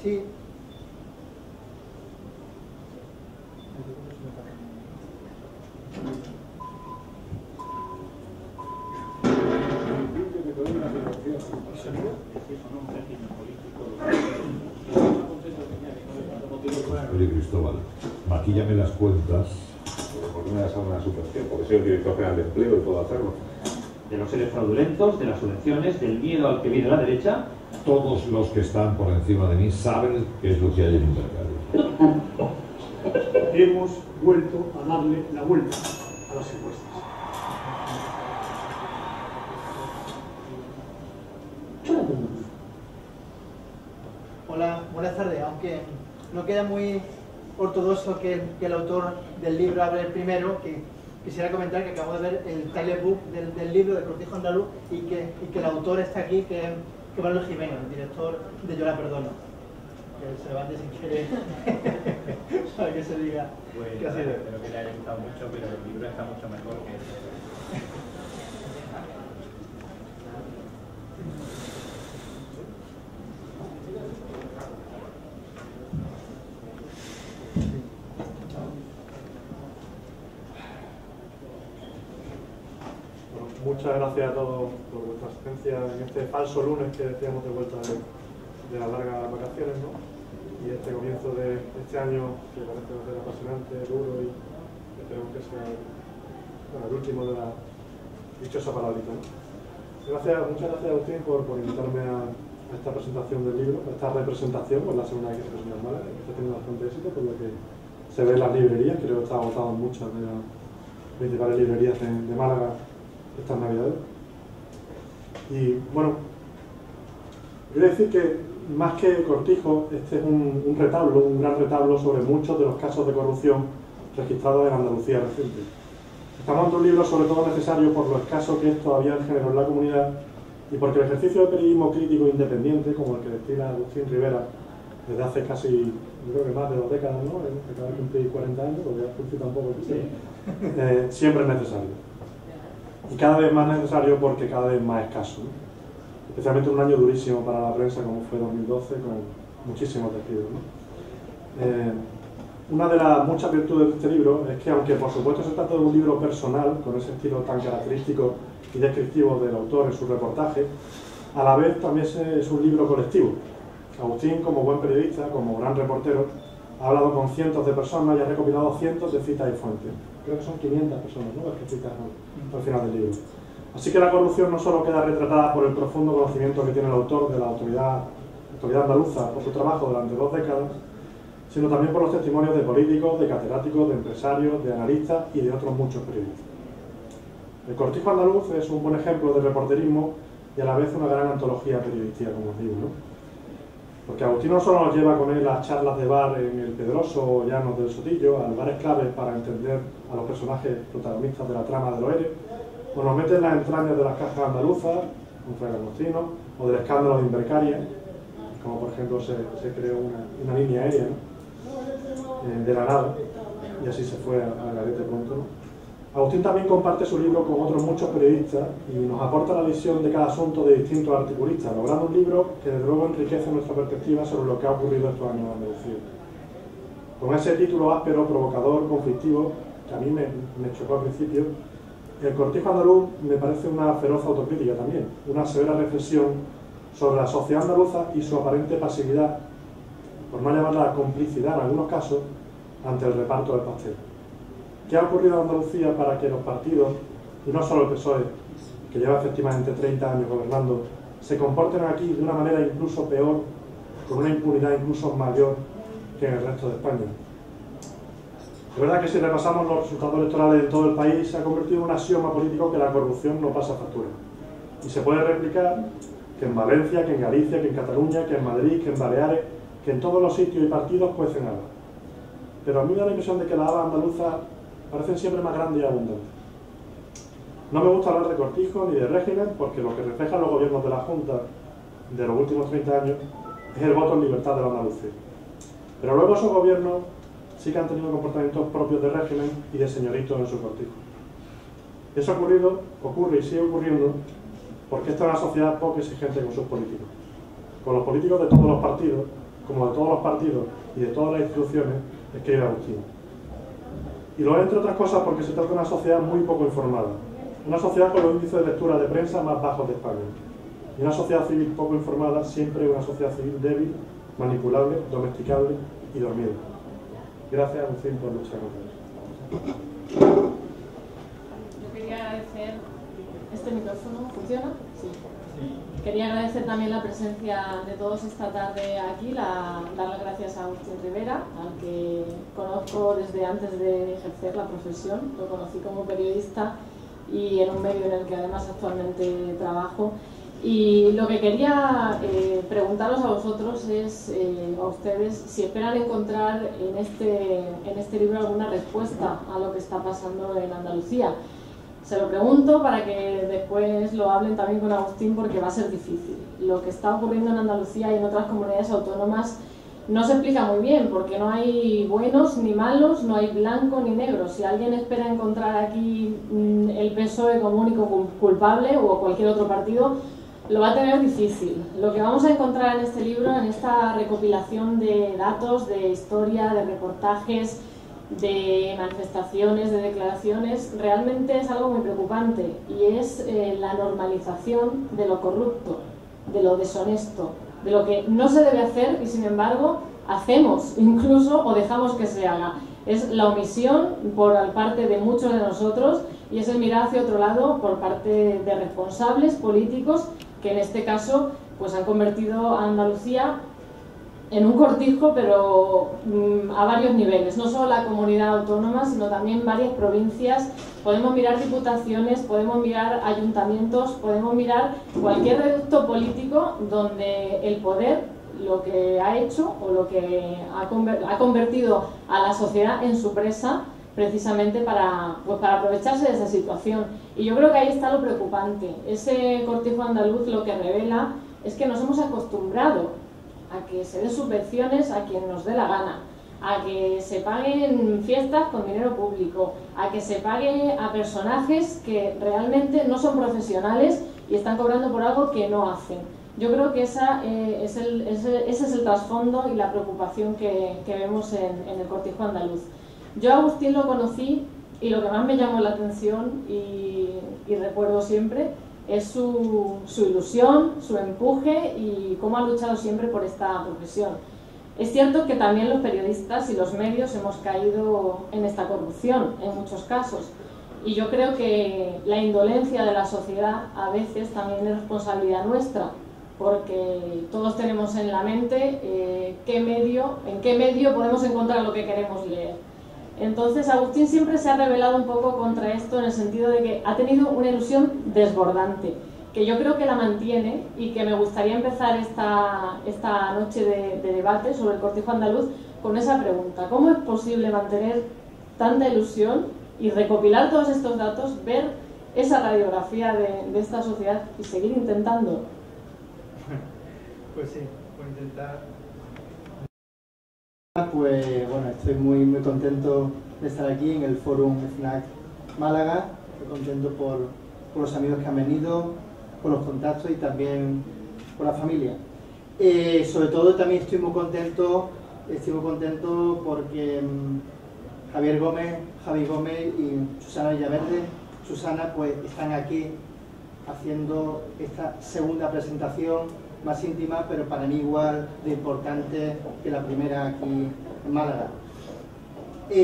Sí. Oye, Cristóbal, maquíllame las cuentas. ¿Por qué me das una subvención? Porque soy el director general de empleo y puedo hacerlo. De los seres fraudulentos, de las subvenciones, del miedo al que viene a la derecha. Todos los que están por encima de mí saben qué es lo que hay en un mercado. Hemos vuelto a darle la vuelta a las encuestas. Hola, buenas tardes. Aunque no queda muy ortodoxo que el autor del libro hable primero, quisiera comentar que acabo de ver el title book del libro de Cortijo Andaluz y que el autor está aquí, que es Manuel Jiménez, el director de Yo la perdono. Que se levante si quiere para que se diga pues, que ha sido. Espero que le haya gustado mucho, pero el libro está mucho mejor que Muchas gracias a todos por vuestra asistencia en este falso lunes que decíamos de vuelta de las largas vacaciones, ¿no? Y este comienzo de este año que parece ser apasionante, duro y esperemos que sea el último de la dichosa palabrita, ¿no? Muchas gracias a usted por invitarme a esta presentación del libro, a esta representación, pues la segunda vez que se presenta mal, que está teniendo bastante éxito por lo que se ve en las librerías, creo que está agotado en muchas de las principales librerías de Málaga estas navidades. Y bueno, quiero decir que más que Cortijo, este es un retablo, un gran retablo sobre muchos de los casos de corrupción registrados en Andalucía reciente. Estamos ante un libro sobre todo necesario por lo escaso que es todavía el género en la comunidad y porque el ejercicio de periodismo crítico e independiente, como el que destila Agustín Rivera desde hace casi, yo creo que más de 2 décadas, ¿no? Que acaba de cumplir 40 años, porque ya cumplí tampoco, siempre es necesario. Y cada vez más necesario porque cada vez más escaso, ¿no? Especialmente un año durísimo para la prensa como fue 2012 con muchísimos despidos, ¿no? Una de las muchas virtudes de este libro es que aunque por supuesto se trata de un libro personal con ese estilo tan característico y descriptivo del autor en su reportaje, a la vez también es un libro colectivo. Agustín, como buen periodista, como gran reportero, ha hablado con cientos de personas y ha recopilado cientos de citas y fuentes. Creo que son 500 personas, ¿no?, las que citan al final del libro. Así que la corrupción no solo queda retratada por el profundo conocimiento que tiene el autor de la autoridad andaluza por su trabajo durante 2 décadas, sino también por los testimonios de políticos, de catedráticos, de empresarios, de analistas y de otros muchos periodistas. El Cortijo Andaluz es un buen ejemplo de reporterismo y a la vez una gran antología periodística, como os digo, ¿no? Porque Agustín no solo nos lleva con él a charlas de bar en el Pedroso o Llanos del Sotillo, a lugares claves para entender a los personajes protagonistas de la trama de los ERE, o nos mete en las entrañas de las cajas andaluzas, un Fray Agostino, o del escándalo de Invercaria, como por ejemplo se creó una línea aérea, ¿no?, de la nada, y así se fue a garete pronto, ¿no? Agustín también comparte su libro con otros muchos periodistas y nos aporta la visión de cada asunto de distintos articulistas, logrando un libro que desde luego enriquece nuestra perspectiva sobre lo que ha ocurrido estos años en Andalucía. Con ese título áspero, provocador, conflictivo, que a mí me chocó al principio, el Cortijo Andaluz me parece una feroz autocrítica también, una severa reflexión sobre la sociedad andaluza y su aparente pasividad, por no llamarla complicidad en algunos casos, ante el reparto del pastel. ¿Qué ha ocurrido en Andalucía para que los partidos, y no solo el PSOE, que lleva efectivamente 30 años gobernando, se comporten aquí de una manera incluso peor, con una impunidad incluso mayor que en el resto de España? Es verdad que si repasamos los resultados electorales en todo el país, se ha convertido en un axioma político que la corrupción no pasa factura. Y se puede replicar que en Valencia, que en Galicia, que en Cataluña, que en Madrid, que en Baleares, que en todos los sitios y partidos cuecen habas. Pero a mí me da la impresión de que las habas andaluzas parecen siempre más grandes y abundantes. No me gusta hablar de Cortijo ni de régimen, porque lo que reflejan los gobiernos de la Junta de los últimos 30 años es el voto en libertad de la Andalucía. Pero luego esos gobiernos sí que han tenido comportamientos propios de régimen y de señoritos en su cortijo. Eso ocurre y sigue ocurriendo porque esta es una sociedad poco exigente con sus políticos, con los políticos de todos los partidos, como de todos los partidos y de todas las instituciones, escribe Agustín. Y lo es, entre otras cosas, porque se trata de una sociedad muy poco informada, una sociedad con los índices de lectura de prensa más bajos de España. Y una sociedad civil poco informada siempre es una sociedad civil débil, manipulable, domesticable y dormida. Gracias, Agustín, por luchar contra eso. Yo quería agradecer... ¿Este micrófono funciona? Sí. Quería agradecer también la presencia de todos esta tarde aquí, dar las gracias a Agustín Rivera, al que conozco desde antes de ejercer la profesión. Lo conocí como periodista y en un medio en el que además actualmente trabajo. Y lo que quería preguntaros a vosotros es, a ustedes, si esperan encontrar en este libro alguna respuesta a lo que está pasando en Andalucía. Se lo pregunto para que después lo hablen también con Agustín, porque va a ser difícil. Lo que está ocurriendo en Andalucía y en otras comunidades autónomas no se explica muy bien, porque no hay buenos ni malos, no hay blanco ni negro. Si alguien espera encontrar aquí el PSOE como único culpable o cualquier otro partido, lo va a tener difícil. Lo que vamos a encontrar en este libro, en esta recopilación de datos, de historia, de reportajes, de manifestaciones, de declaraciones, realmente es algo muy preocupante, y es la normalización de lo corrupto, de lo deshonesto, de lo que no se debe hacer y sin embargo hacemos incluso o dejamos que se haga. Es la omisión por parte de muchos de nosotros y es el mirar hacia otro lado por parte de responsables políticos que en este caso pues han convertido a Andalucía en un cortijo, pero a varios niveles, no solo la comunidad autónoma, sino también varias provincias. Podemos mirar diputaciones, podemos mirar ayuntamientos, podemos mirar cualquier reducto político donde el poder lo que ha hecho o lo que ha convertido a la sociedad en su presa, precisamente para aprovecharse de esa situación. Y yo creo que ahí está lo preocupante. Ese cortijo andaluz lo que revela es que nos hemos acostumbrado a que se den subvenciones a quien nos dé la gana, a que se paguen fiestas con dinero público, a que se pague a personajes que realmente no son profesionales y están cobrando por algo que no hacen. Yo creo que ese es el trasfondo y la preocupación que vemos en el cortijo andaluz. Yo a Agustín lo conocí y lo que más me llamó la atención y recuerdo siempre es su ilusión, su empuje y cómo ha luchado siempre por esta profesión. Es cierto que también los periodistas y los medios hemos caído en esta corrupción en muchos casos, y yo creo que la indolencia de la sociedad a veces también es responsabilidad nuestra, porque todos tenemos en la mente en qué medio podemos encontrar lo que queremos leer. Entonces Agustín siempre se ha rebelado un poco contra esto, en el sentido de que ha tenido una ilusión desbordante, que yo creo que la mantiene, y que me gustaría empezar esta noche de debate sobre el cortijo andaluz con esa pregunta: ¿cómo es posible mantener tanta ilusión y recopilar todos estos datos, ver esa radiografía de esta sociedad y seguir intentando? Pues sí, por intentar. Pues bueno, estoy muy contento de estar aquí en el Fórum FNAC Málaga. Estoy contento por los amigos que han venido, por los contactos y también por la familia. Sobre todo también estoy muy contento porque Javi Gómez y Susana Villaverde, Susana, pues están aquí haciendo esta segunda presentación más íntima, pero para mí igual de importante que la primera aquí en Málaga.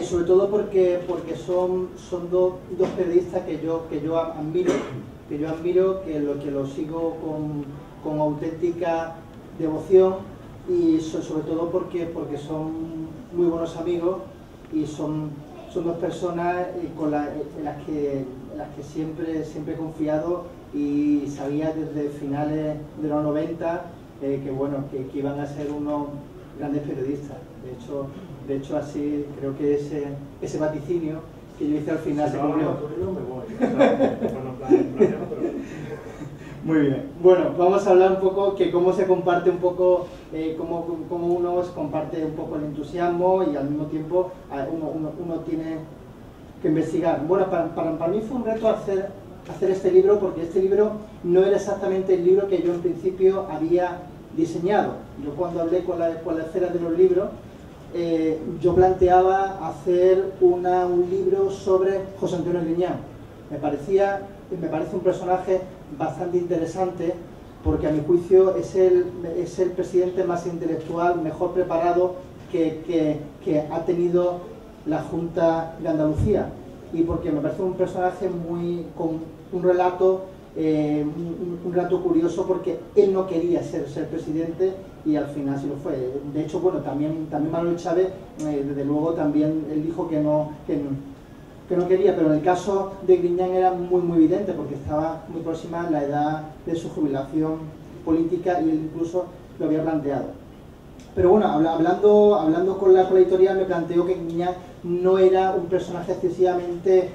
Sobre todo porque son dos periodistas que yo admiro, que lo sigo con auténtica devoción, y sobre todo porque son muy buenos amigos y son dos personas en las que siempre he confiado, y sabía desde finales de los 90 que iban a ser unos grandes periodistas. De hecho así creo que ese vaticinio que yo hice al final se cumplió. Muy bien. Bueno, vamos a hablar un poco que cómo se comparte un poco, cómo uno comparte un poco el entusiasmo, y al mismo tiempo uno tiene que investigar. Bueno, para mí fue un reto hacer este libro, porque este libro no era exactamente el libro que yo en principio había diseñado. Yo cuando hablé con la esfera de los libros, yo planteaba hacer un libro sobre José Antonio Griñán. Me parece un personaje bastante interesante, porque a mi juicio es el presidente más intelectual, mejor preparado que ha tenido la Junta de Andalucía, y porque me parece un personaje con un relato curioso, porque él no quería ser presidente y al final sí lo fue. De hecho, bueno, también Manuel Chávez, desde luego también él dijo que no quería, pero en el caso de Griñán era muy evidente, porque estaba muy próxima a la edad de su jubilación política y él incluso lo había planteado. Pero bueno, hablando con la editorial, me planteó que Griñán no era un personaje excesivamente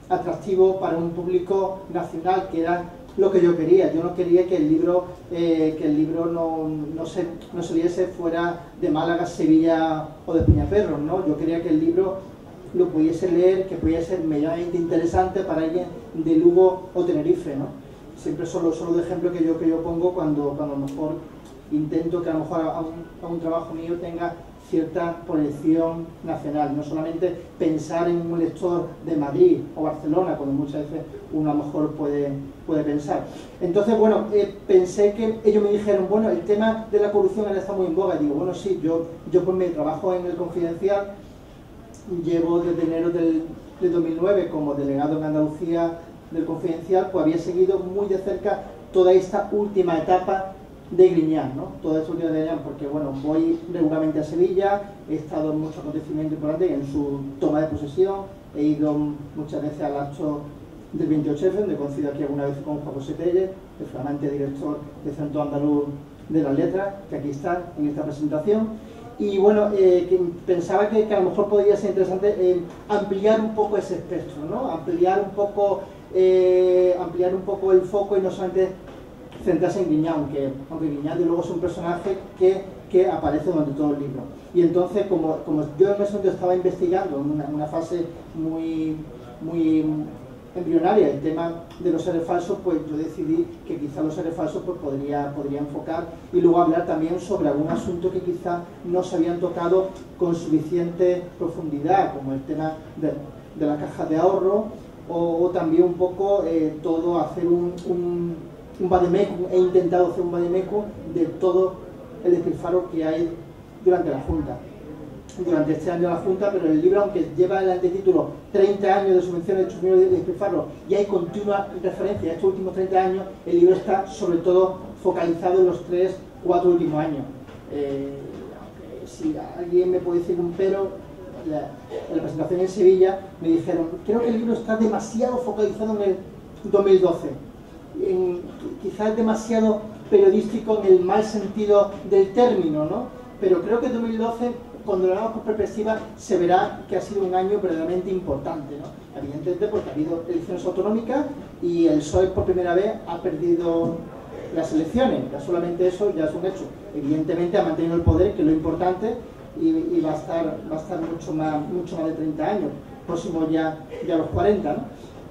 atractivo para un público nacional, que era lo que yo quería. Yo no quería que el libro no se viese fuera de Málaga, Sevilla o de Peñaperros, ¿no? Yo quería que el libro lo pudiese leer, que pudiese ser medianamente interesante para alguien de Lugo o Tenerife, ¿no? Siempre solo de ejemplo que yo pongo cuando a lo mejor intento que a lo mejor a un trabajo mío tenga cierta proyección nacional, no solamente pensar en un lector de Madrid o Barcelona, cuando muchas veces uno a lo mejor puede pensar. Entonces, bueno, pensé que ellos me dijeron, bueno, el tema de la corrupción ahora está muy en boga. Y digo, bueno, sí, yo pues me trabajo en el Confidencial, llevo desde enero del 2009 como delegado en Andalucía del Confidencial, pues había seguido muy de cerca toda esta última etapa de Griñán, ¿no? Toda esta última de Griñán, porque bueno, voy regularmente a Sevilla, he estado en muchos acontecimientos importantes, en su toma de posesión, he ido muchas veces al acto del 28F, donde he coincidido aquí alguna vez con Juan José Tellez, el flamante director del Centro Andaluz de las Letras, que aquí está en esta presentación. Y bueno, que pensaba que a lo mejor podría ser interesante ampliar un poco ese espectro, ¿no? Ampliar un poco el foco y no solamente centrarse en Griñán, aunque Griñán de luego es un personaje que aparece durante todo el libro. Y entonces, como yo en ese momento estaba investigando en una fase muy embrionaria el tema de los seres falsos, pues yo decidí que quizá los seres falsos pues podría enfocar y luego hablar también sobre algún asunto que quizá no se habían tocado con suficiente profundidad, como el tema de la caja de ahorro, o también un poco todo hacer un vademécum. He intentado hacer un vademécum de todo el despilfarro que hay durante la Junta. Durante este año la Junta, pero el libro, aunque lleva el antetítulo 30 años de subvenciones de chusmeros de despilfarro y hay continua referencia a estos últimos 30 años, el libro está sobre todo focalizado en los 3-4 últimos años. Si alguien me puede decir un pero, en la presentación en Sevilla me dijeron, creo que el libro está demasiado focalizado en el 2012, quizás demasiado periodístico en el mal sentido del término, ¿no? Pero creo que en 2012, cuando lo hagamos con perspectiva, se verá que ha sido un año verdaderamente importante, ¿no? Evidentemente porque ha habido elecciones autonómicas y el PSOE por primera vez ha perdido las elecciones. Ya solamente eso ya es un hecho. Evidentemente ha mantenido el poder, que es lo importante, y va a estar mucho más de 30 años, próximo ya a los 40, ¿no?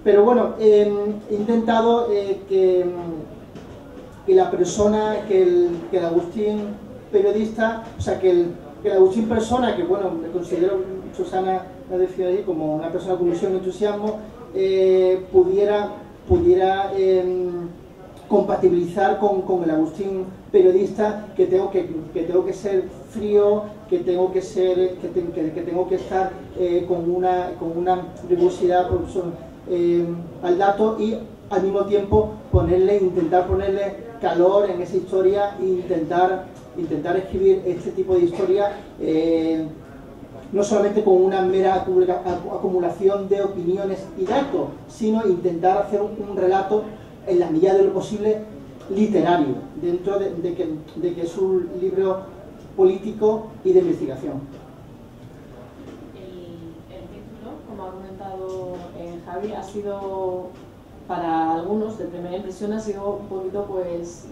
Pero bueno, he intentado que la persona, que el Agustín periodista, o sea, que el Agustín persona, que bueno, me considero, Susana la definió ahí como una persona con ilusión y entusiasmo, pudiera compatibilizar con el Agustín periodista, que tengo que ser frío, que tengo que estar con una rigurosidad al dato y al mismo tiempo intentar ponerle calor en esa historia e intentar escribir este tipo de historia no solamente con una mera acumulación de opiniones y datos, sino intentar hacer un relato en la medida de lo posible literario, dentro de que es un libro político y de investigación. El título, como ha comentado Javi, ha sido para algunos de primera impresión ha sido un poquito pues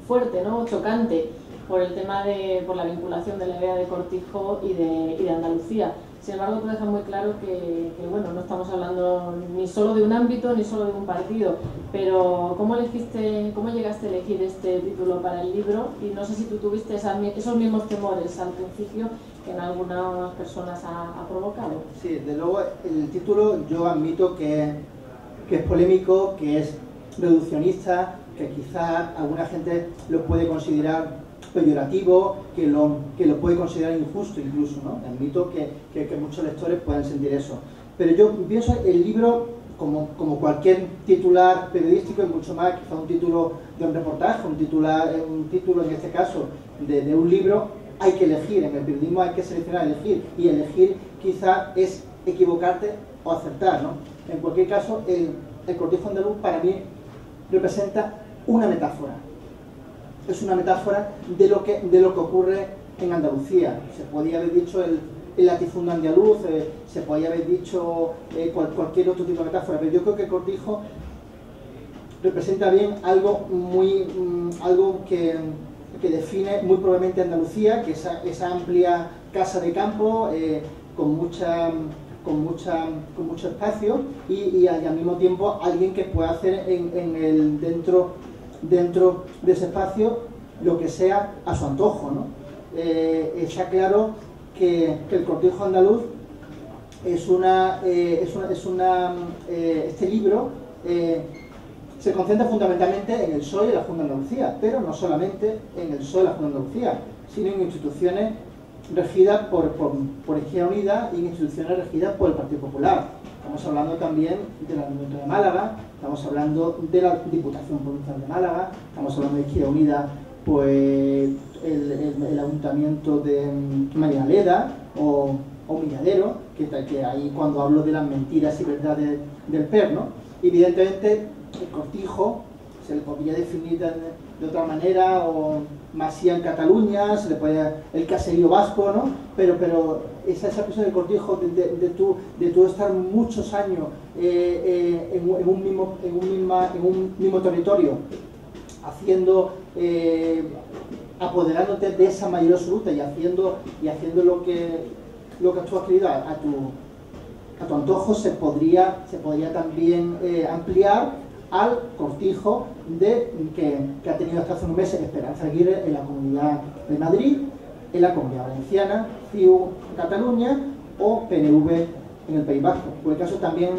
fuerte, ¿no? Chocante, por el tema por la vinculación de la idea de Cortijo y de Andalucía. Sin embargo, tú dejas muy claro que, bueno, no estamos hablando ni solo de un ámbito ni solo de un partido, pero ¿cómo llegaste a elegir este título para el libro? Y no sé si tú tuviste esos mismos temores al principio que en algunas personas ha provocado. Sí, de luego el título yo admito que es polémico, que es reduccionista, que quizá alguna gente lo puede considerar peyorativo, que lo puede considerar injusto incluso, ¿no? Admito que muchos lectores pueden sentir eso. Pero yo pienso el libro como cualquier titular periodístico, y mucho más, quizá un título de un reportaje, un título en este caso de un libro, hay que elegir. En el periodismo hay que seleccionar, elegir, y elegir quizá es equivocarte o acertar, ¿no? En cualquier caso, el cortijo andaluz para mí representa una metáfora. Es una metáfora de lo que ocurre en Andalucía. Se podía haber dicho el latifundio andaluz, se podía haber dicho cualquier otro tipo de metáfora, pero yo creo que el cortijo representa bien algo que define muy probablemente Andalucía, que esa amplia casa de campo con mucho espacio y al mismo tiempo alguien que pueda hacer dentro de ese espacio lo que sea a su antojo, ¿no? Está claro que el cortijo andaluz este libro se concentra fundamentalmente en el PSOE y la Junta de Andalucía, pero no solamente en el PSOE y la Junta de Andalucía, sino en instituciones regidas por Izquierda Unida y en instituciones regidas por el Partido Popular. Estamos hablando también del Ayuntamiento de Málaga, estamos hablando de la Diputación Provincial de Málaga, estamos hablando de Izquierda Unida, pues el Ayuntamiento de Marialeda o Milladero, que ahí cuando hablo de las mentiras y verdades del PER, ¿no? Evidentemente el cortijo se le podría definir de otra manera, o Masía en Cataluña, se le puede el caserío vasco, ¿no? Pero esa cuestión del cortijo, de tú estar muchos años en un mismo territorio, apoderándote de esa mayoría absoluta y haciendo lo que tú has querido a tu antojo, se podría también ampliar al cortijo que ha tenido hasta hace unos meses Esperanza Aguirre en la Comunidad de Madrid, en la Comunidad Valenciana, CiU en Cataluña o PNV en el País Vasco. Por el caso también,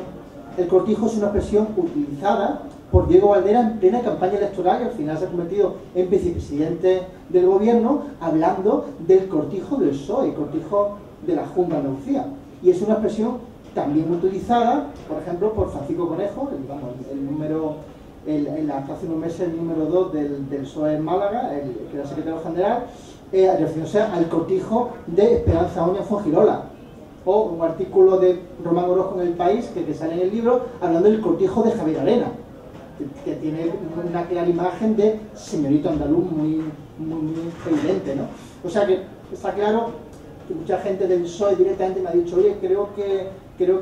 el cortijo es una expresión utilizada por Diego Valdera en plena campaña electoral, y al final se ha convertido en vicepresidente del gobierno, hablando del cortijo del PSOE, el cortijo de la Junta de Andalucía. Y es una expresión también utilizada, por ejemplo, por Francisco Conejo, hace unos meses el número 2 del PSOE en Málaga, que era secretario general, refiriéndose al cortijo de Esperanza Oña Fuengirola, o un artículo de Román Orozco en El País, que sale en el libro, hablando del cortijo de Javier Arena, que tiene una clara imagen de señorito andaluz muy evidente, ¿no? O sea que está claro que mucha gente del PSOE directamente me ha dicho: oye, creo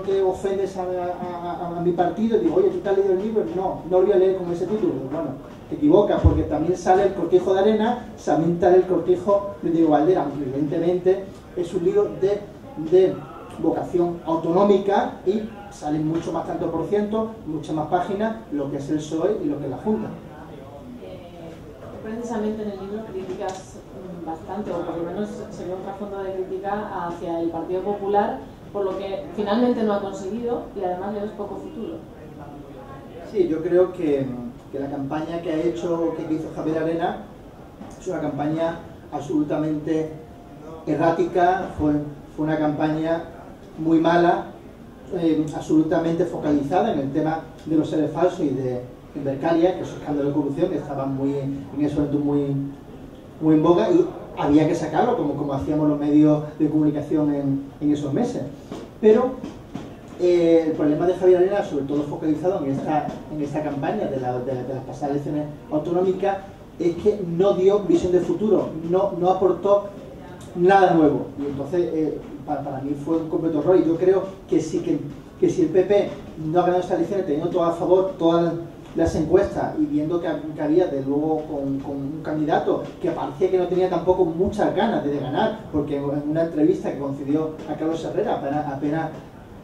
que ofendes a mi partido. Y digo: oye, ¿tú te has leído el libro? No lo voy a leer con ese título. Bueno, te equivocas, porque también sale el cortijo de Arena, también sale el cortijo de Diego Valdera, aunque evidentemente es un libro de vocación autonómica y salen mucho más tanto por ciento, muchas más páginas, lo que es el PSOE y lo que es la Junta. Precisamente en el libro criticas bastante, o por lo menos se ve un trasfondo de crítica hacia el Partido Popular, por lo que finalmente no ha conseguido, y además le ves poco futuro. Sí, yo creo que la campaña que hizo Javier Arena es una campaña absolutamente errática, fue una campaña muy mala, absolutamente focalizada en el tema de los seres falsos y de Bercalia, que es un escándalo de corrupción que estaba en ese momento muy en boga, y había que sacarlo, como hacíamos los medios de comunicación en esos meses. Pero el problema de Javier Arena, sobre todo focalizado en esta campaña de las pasadas elecciones autonómicas, es que no dio visión de futuro, no aportó nada nuevo. Y entonces para mí fue un completo error, y yo creo que si el PP no ha ganado estas elecciones teniendo todo a favor, todas las encuestas y viendo que había de luego con un candidato que parecía que no tenía tampoco muchas ganas de ganar, porque en una entrevista que concedió a Carlos Herrera apenas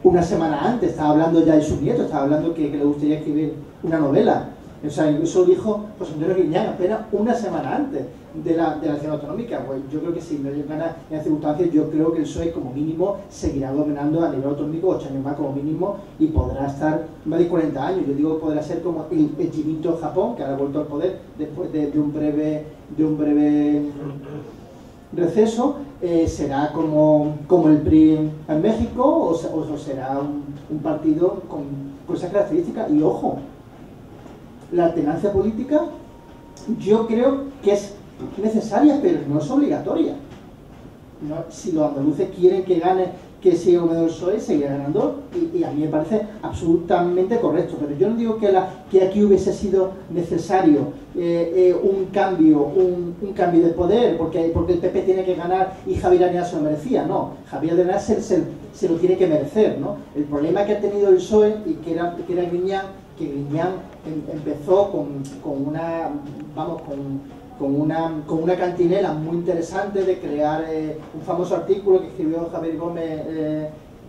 una semana antes estaba hablando ya de su nieto, estaba hablando que le gustaría escribir una novela. O sea, incluso lo dijo José Antonio Griñán apenas una semana antes de la elección autonómica. Pues yo creo que si no gana en las circunstancias, yo creo que el PSOE como mínimo seguirá gobernando a nivel autonómico 8 años más como mínimo y podrá estar más de 40 años. Yo digo que podrá ser como el chinito Japón, que ahora ha vuelto al poder después de un breve receso. Será como el PRI en México o será un partido con esas características. Y ojo, la alternancia política yo creo que es necesaria, pero no es obligatoria. No, si los andaluces quieren que gane, que siga gobernando el PSOE, seguirá ganando, y a mí me parece absolutamente correcto. Pero yo no digo que aquí hubiese sido necesario un cambio de poder, porque el PP tiene que ganar y Javier Arenal se lo merecía. No, Javier Arenal se lo tiene que merecer, ¿no? El problema que ha tenido el PSOE, y que era Griñán, que Griñán empezó con una cantinela muy interesante de crear un famoso artículo que escribió Javier Gómez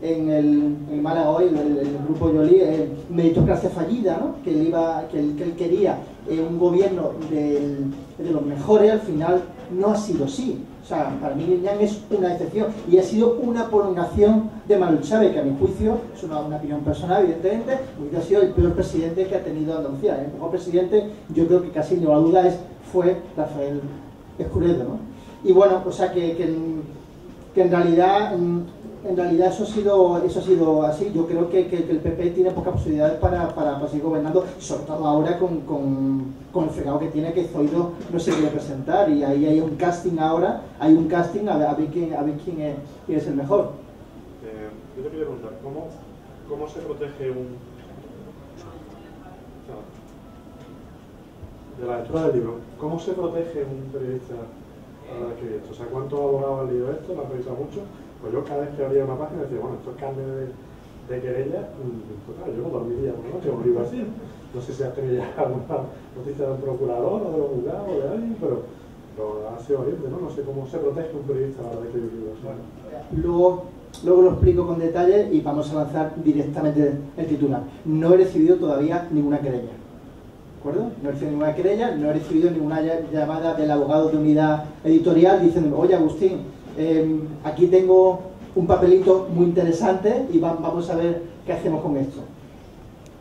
en el Málaga Hoy, el grupo Yolí, Meritocracia fallida, ¿no? que él quería un gobierno de los mejores. Al final no ha sido así. O sea, para mí Griñán es una excepción y ha sido una prolongación de Manuel Chávez, que a mi juicio, es una opinión personal evidentemente, ha sido el peor presidente que ha tenido Andalucía. El mejor presidente, yo creo que casi no la duda fue Rafael Escuredo, ¿no? Y bueno, o sea que en realidad eso ha sido así. Yo creo que el PP tiene pocas posibilidades para seguir gobernando, sobre todo ahora con el fregado que tiene, que Zoido no se quiere presentar, y ahí hay un casting ahora, a ver quién es el mejor. Yo te quería preguntar, ¿cómo se protege de la lectura del libro, cómo se protege un periodista al escribir esto? O sea, ¿cuántos abogados han leído esto? ¿Lo han revisado mucho? Pues yo cada vez que abría una página decía, bueno, esto es carne de querella, total, yo no dormiría por la noche con un libro así. No sé si has tenido ya alguna noticia del procurador o de los juzgados o de alguien, pero ha sido valiente, ¿no? No sé cómo se protege un periodista a la hora de escribir libros. Luego lo explico con detalle y vamos a lanzar directamente el titular. No he recibido todavía ninguna querella. ¿De acuerdo? No he recibido ninguna querella, no he recibido ninguna llamada del abogado de unidad editorial diciéndome, oye Agustín, aquí tengo un papelito muy interesante y vamos a ver qué hacemos con esto.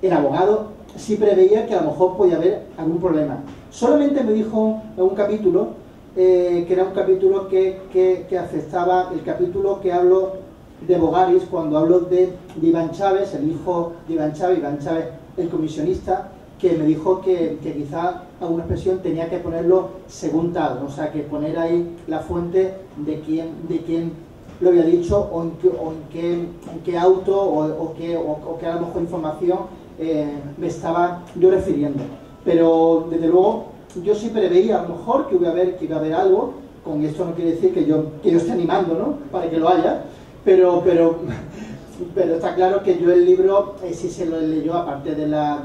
El abogado sí preveía que a lo mejor podía haber algún problema. Solamente me dijo en un capítulo, que era un capítulo que afectaba, el capítulo que hablo de Bogaris, cuando hablo de Iván Chávez, el hijo de Iván Chávez, el comisionista, que me dijo que quizá alguna expresión tenía que ponerlo según tal, ¿no? O sea, que poner ahí la fuente de quién lo había dicho o en qué auto o qué a lo mejor información me estaba yo refiriendo. Pero desde luego yo sí preveía a lo mejor que iba a haber algo. Con esto no quiere decir que yo esté animando, ¿no? Para que lo haya, pero está claro que yo el libro sí se lo leyó, aparte de la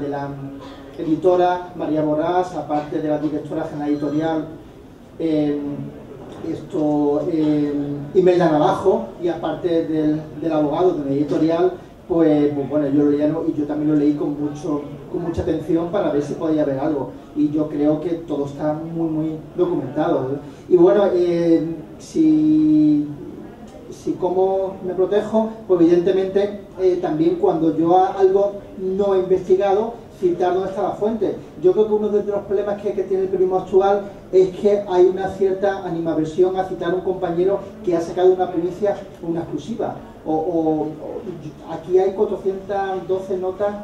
editora María Borrás, aparte de la directora general editorial Imelda Navajo, y aparte del abogado de la editorial, pues bueno, yo lo leí y yo también lo leí con mucha atención para ver si podía haber algo, y yo creo que todo está muy documentado. Y bueno, si cómo me protejo, pues evidentemente también cuando yo algo no he investigado, citar dónde está la fuente. Yo creo que uno de los problemas que tiene el periodismo actual es que hay una cierta animadversión a citar a un compañero que ha sacado una primicia, una exclusiva. Aquí hay 412 notas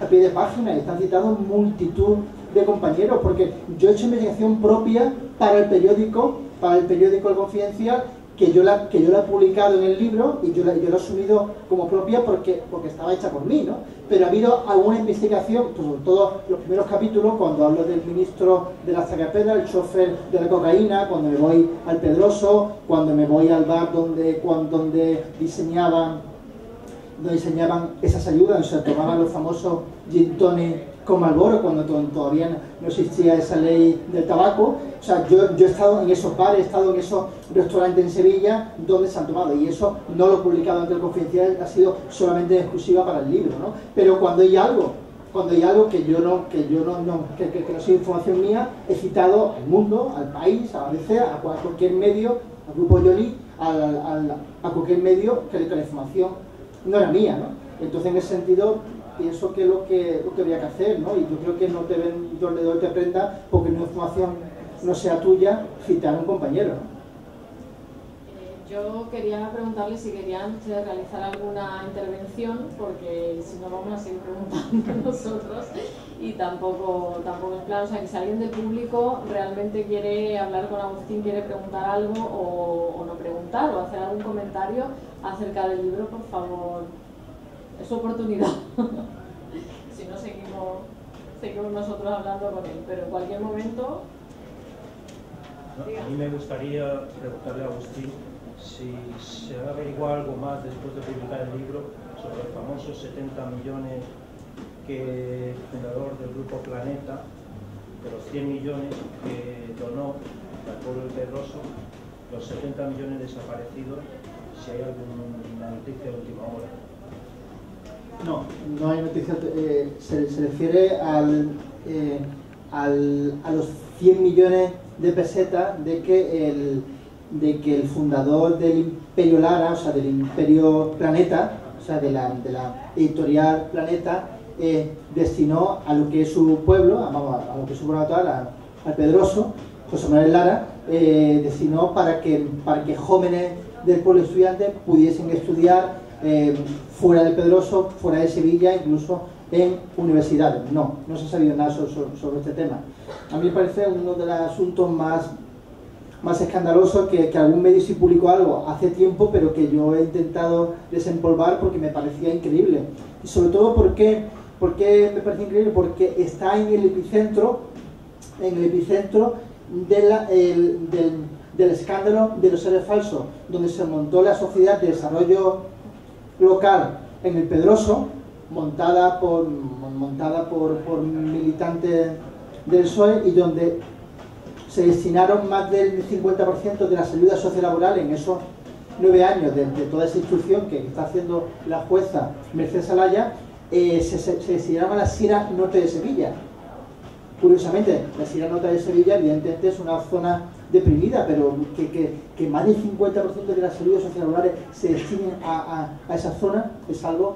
a pie de página y están citados multitud de compañeros, porque yo he hecho investigación propia para el periódico El Confidencial, que yo la he publicado en el libro y yo la he asumido como propia porque estaba hecha por mí, ¿no? Pero ha habido alguna investigación, pues sobre todo los primeros capítulos, cuando hablo del ministro de la Zacapedra, el chofer de la cocaína, cuando me voy al Pedroso, cuando me voy al bar donde diseñaban donde diseñaban esas ayudas, o sea, tomaban los famosos gin tonic con Marlboro cuando todavía no existía esa ley del tabaco. O sea, yo he estado en esos bares, he estado en esos restaurantes en Sevilla donde se han tomado, y eso no lo he publicado ante el Confidencial, ha sido solamente exclusiva para el libro, ¿no? Pero cuando hay algo que no sea información mía, he citado al Mundo, al País, a ABC, a cualquier medio, al Grupo Joly, a cualquier medio que la información no era mía, ¿no? Entonces, en ese sentido, pienso que es lo que habría que hacer, ¿no? Y yo creo que no te ven donde te prenda porque una información no sea tuya, citar a un compañero, ¿no? Yo quería preguntarle si querían realizar alguna intervención, porque si no vamos a seguir preguntando nosotros y tampoco es plan. O sea, que si alguien del público realmente quiere hablar con Agustín, quiere preguntar algo o no preguntar, o hacer algún comentario acerca del libro, por favor, es su oportunidad. Si no, seguimos nosotros hablando con él, pero en cualquier momento... A mí me gustaría preguntarle a Agustín si se va a averiguar algo más después de publicar el libro sobre los famosos 70 millones que el fundador del Grupo Planeta, de los 100 millones que donó al pueblo del Pedroso, los 70 millones desaparecidos, si hay alguna noticia de última hora. No hay noticia, se refiere a los 100 millones de pesetas de que el fundador del Imperio Lara, o sea, del Imperio Planeta, o sea, de la editorial Planeta, destinó a lo que es su pueblo, a lo que es su pueblo natal, al Pedroso, José Manuel Lara, destinó para que jóvenes del pueblo estudiantes pudiesen estudiar fuera del Pedroso, fuera de Sevilla, incluso en universidades. No se ha sabido nada sobre este tema. A mí me parece uno de los asuntos más escandaloso que algún medio sí publicó algo hace tiempo, pero que yo he intentado desempolvar porque me parecía increíble. Y sobre todo porque me parece increíble, porque está en el epicentro del escándalo de los seres falsos, donde se montó la Sociedad de Desarrollo Local en el Pedroso, montada por militantes del PSOE, y donde se destinaron más del 50% de las ayudas sociolaborales en esos 9 años de toda esa instrucción que está haciendo la jueza Mercedes Alaya, se destinaron a la Sierra Norte de Sevilla. Curiosamente, la Sierra Norte de Sevilla evidentemente es una zona deprimida, pero que más del 50% de las ayudas sociolaborales se destinen a esa zona es algo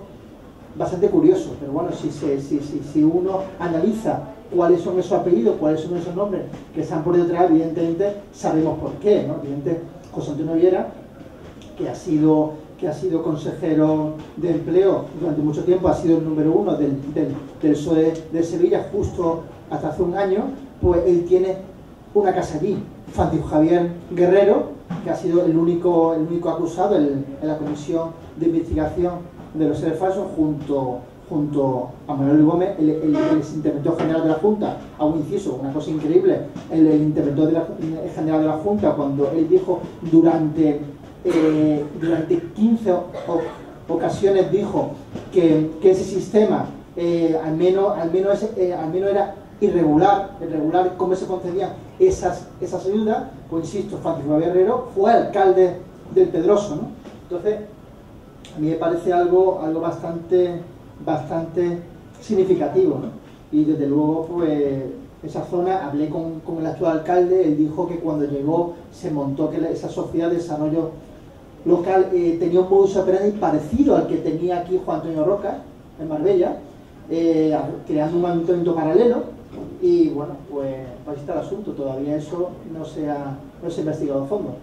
bastante curioso. Pero bueno, si uno analiza cuáles son esos apellidos, cuáles son esos nombres que están por detrás, evidentemente sabemos por qué, ¿no? Evidentemente, José Antonio Viera, que ha sido consejero de empleo durante mucho tiempo, ha sido el número 1 del PSOE de Sevilla justo hasta hace un año, pues él tiene una casa allí. Francisco Javier Guerrero, que ha sido el único acusado en la comisión de investigación de los seres falsos, junto a Manuel Gómez, el interventor general de la Junta. A un inciso, una cosa increíble, el interventor general de la Junta, cuando él dijo durante 15 ocasiones, dijo que ese sistema al menos era irregular cómo se concedían esas ayudas. Pues insisto, Francisco Guerrero fue alcalde del Pedroso, ¿no? Entonces, a mí me parece algo bastante significativo, ¿no? Y desde luego, pues, esa zona, hablé con el actual alcalde, él dijo que cuando llegó se montó que esa sociedad de desarrollo local tenía un modus operandi parecido al que tenía aquí Juan Antonio Roca, en Marbella, creando un ayuntamiento paralelo. Y bueno, pues ahí está el asunto, todavía eso no se ha investigado a fondo.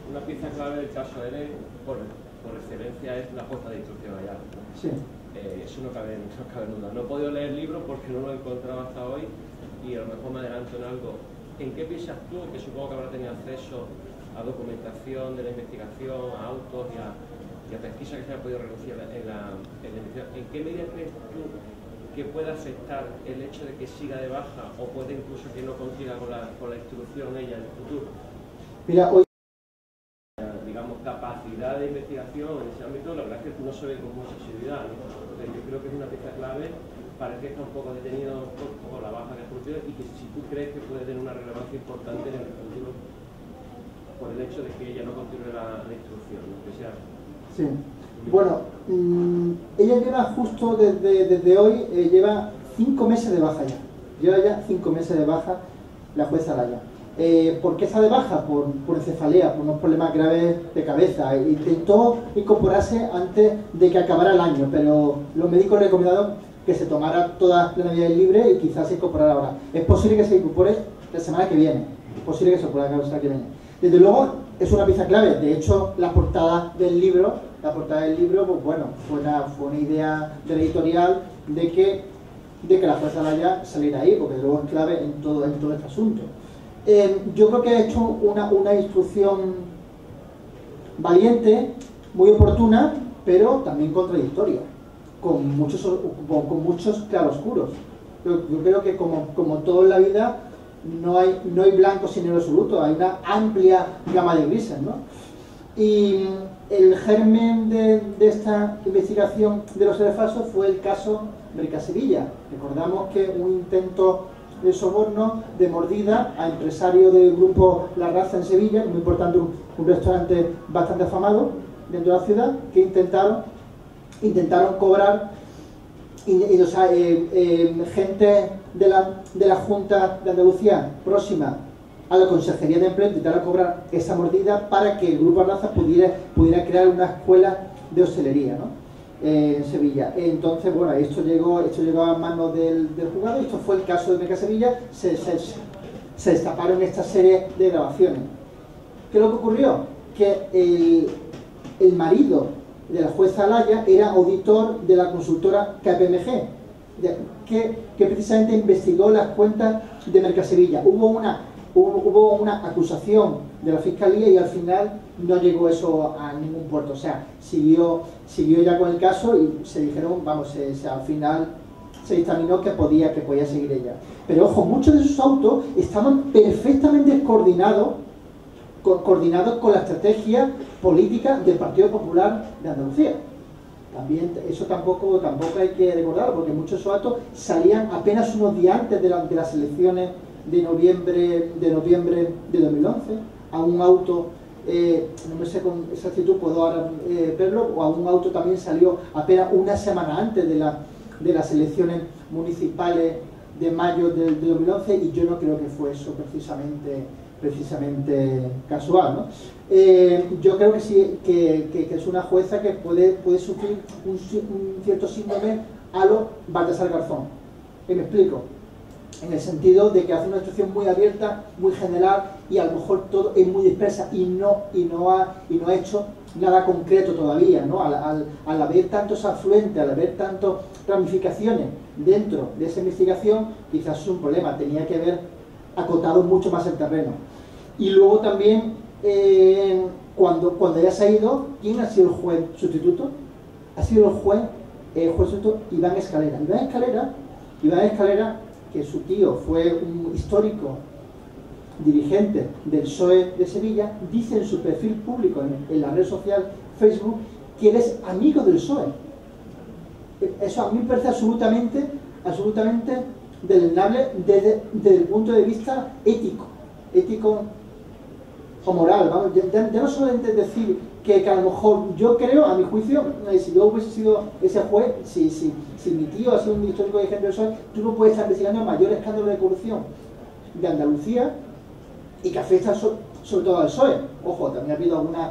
Una pieza clave del caso de ley, por excelencia, es la jueza de instrucción allá, ¿no? Sí. Eso no cabe duda. No he podido leer el libro porque no lo he encontrado hasta hoy, y a lo mejor me adelanto en algo. ¿En qué piensas tú, que supongo que habrás tenido acceso a documentación de la investigación, a autos y a pesquisas que se han podido reducir en la investigación? ¿En qué medida crees tú que puede afectar el hecho de que siga de baja, o puede incluso que no consiga con la instrucción ella en el futuro? Mira, hoy, digamos, capacidad calidad de investigación en ese ámbito, la verdad es que no se ve con mucha asiduidad, ¿no? Entonces, yo creo que es una pieza clave. Parece que está un poco detenido por la baja que ha producido y que si tú crees que puede tener una relevancia importante en el futuro por el hecho de que ella no continúe la instrucción, ¿no? Que sea... Sí. Bueno, ella lleva justo desde hoy, lleva 5 meses de baja ya. Lleva ya 5 meses de baja la jueza Laya. ¿Por qué está de baja? Por encefalea, por unos problemas graves de cabeza. Intentó incorporarse antes de que acabara el año, pero los médicos recomendaron que se tomara toda la Navidad libre y quizás se incorporara ahora. Es posible que se incorpore la semana que viene. Es posible que se pueda la semana que viene. Desde luego, es una pieza clave. De hecho, la portada del libro, pues bueno, fue una idea de la editorial de que la jueza Laya saliera ahí, porque luego es clave en todo este asunto. Yo creo que ha hecho una instrucción valiente, muy oportuna, pero también contradictoria, con muchos claroscuros. Yo creo que como todo en la vida, no hay blancos y negros absolutos, hay una amplia gama de grises, ¿no? Y el germen de esta investigación de los seres falsos fue el caso Mercasevilla. Recordamos que un intento de soborno, de mordida a empresario del grupo La Raza en Sevilla, muy importante, un restaurante bastante afamado dentro de la ciudad, que intentaron cobrar gente de la Junta de Andalucía próxima a la Consejería de Empleo, intentaron cobrar esa mordida para que el grupo La Raza pudiera crear una escuela de hostelería, ¿no? En Sevilla. Entonces, bueno, esto llegó a manos del juzgado. Esto fue el caso de Mercasevilla. Se destaparon esta serie de grabaciones. ¿Qué es lo que ocurrió? Que el marido de la jueza Laya era auditor de la consultora KPMG, que precisamente investigó las cuentas de Mercasevilla. Hubo una acusación de la fiscalía y al final no llegó eso a ningún puerto. O sea, siguió ya con el caso y se dijeron, al final se dictaminó que podía seguir ella. Pero ojo, muchos de sus autos estaban perfectamente coordinados con la estrategia política del Partido Popular de Andalucía. También eso tampoco hay que recordarlo, porque muchos de esos autos salían apenas unos días antes de las elecciones de noviembre de 2011, a un auto, no me sé con exactitud, puedo ahora verlo, o a un auto también salió apenas una semana antes de las elecciones municipales de mayo del 2011, y yo no creo que fue eso precisamente casual, ¿no? Yo creo que sí, que es una jueza que puede sufrir un cierto síndrome a lo Baltasar Garzón. Y me explico. En el sentido de que hace una instrucción muy abierta, muy general, y a lo mejor todo es muy dispersa y no ha hecho nada concreto todavía, ¿no? Al haber tantos afluentes, al haber tantas ramificaciones dentro de esa investigación, quizás es un problema, tenía que haber acotado mucho más el terreno. Y luego también, cuando ya se ha ido, ¿quién ha sido el juez sustituto? Ha sido el juez sustituto Iván Escalera. Iván Escalera, que su tío fue un histórico dirigente del PSOE de Sevilla, dice en su perfil público en la red social Facebook que él es amigo del PSOE. Eso a mí me parece absolutamente deleznable desde el punto de vista ético o moral, vamos. Ya no solamente decir que a lo mejor, yo creo, a mi juicio, si yo hubiese sido ese juez, si mi tío ha sido un histórico dirigente del PSOE, tú no puedes estar investigando el mayor escándalo de corrupción de Andalucía y que afecta sobre todo al PSOE. Ojo, también ha habido algunas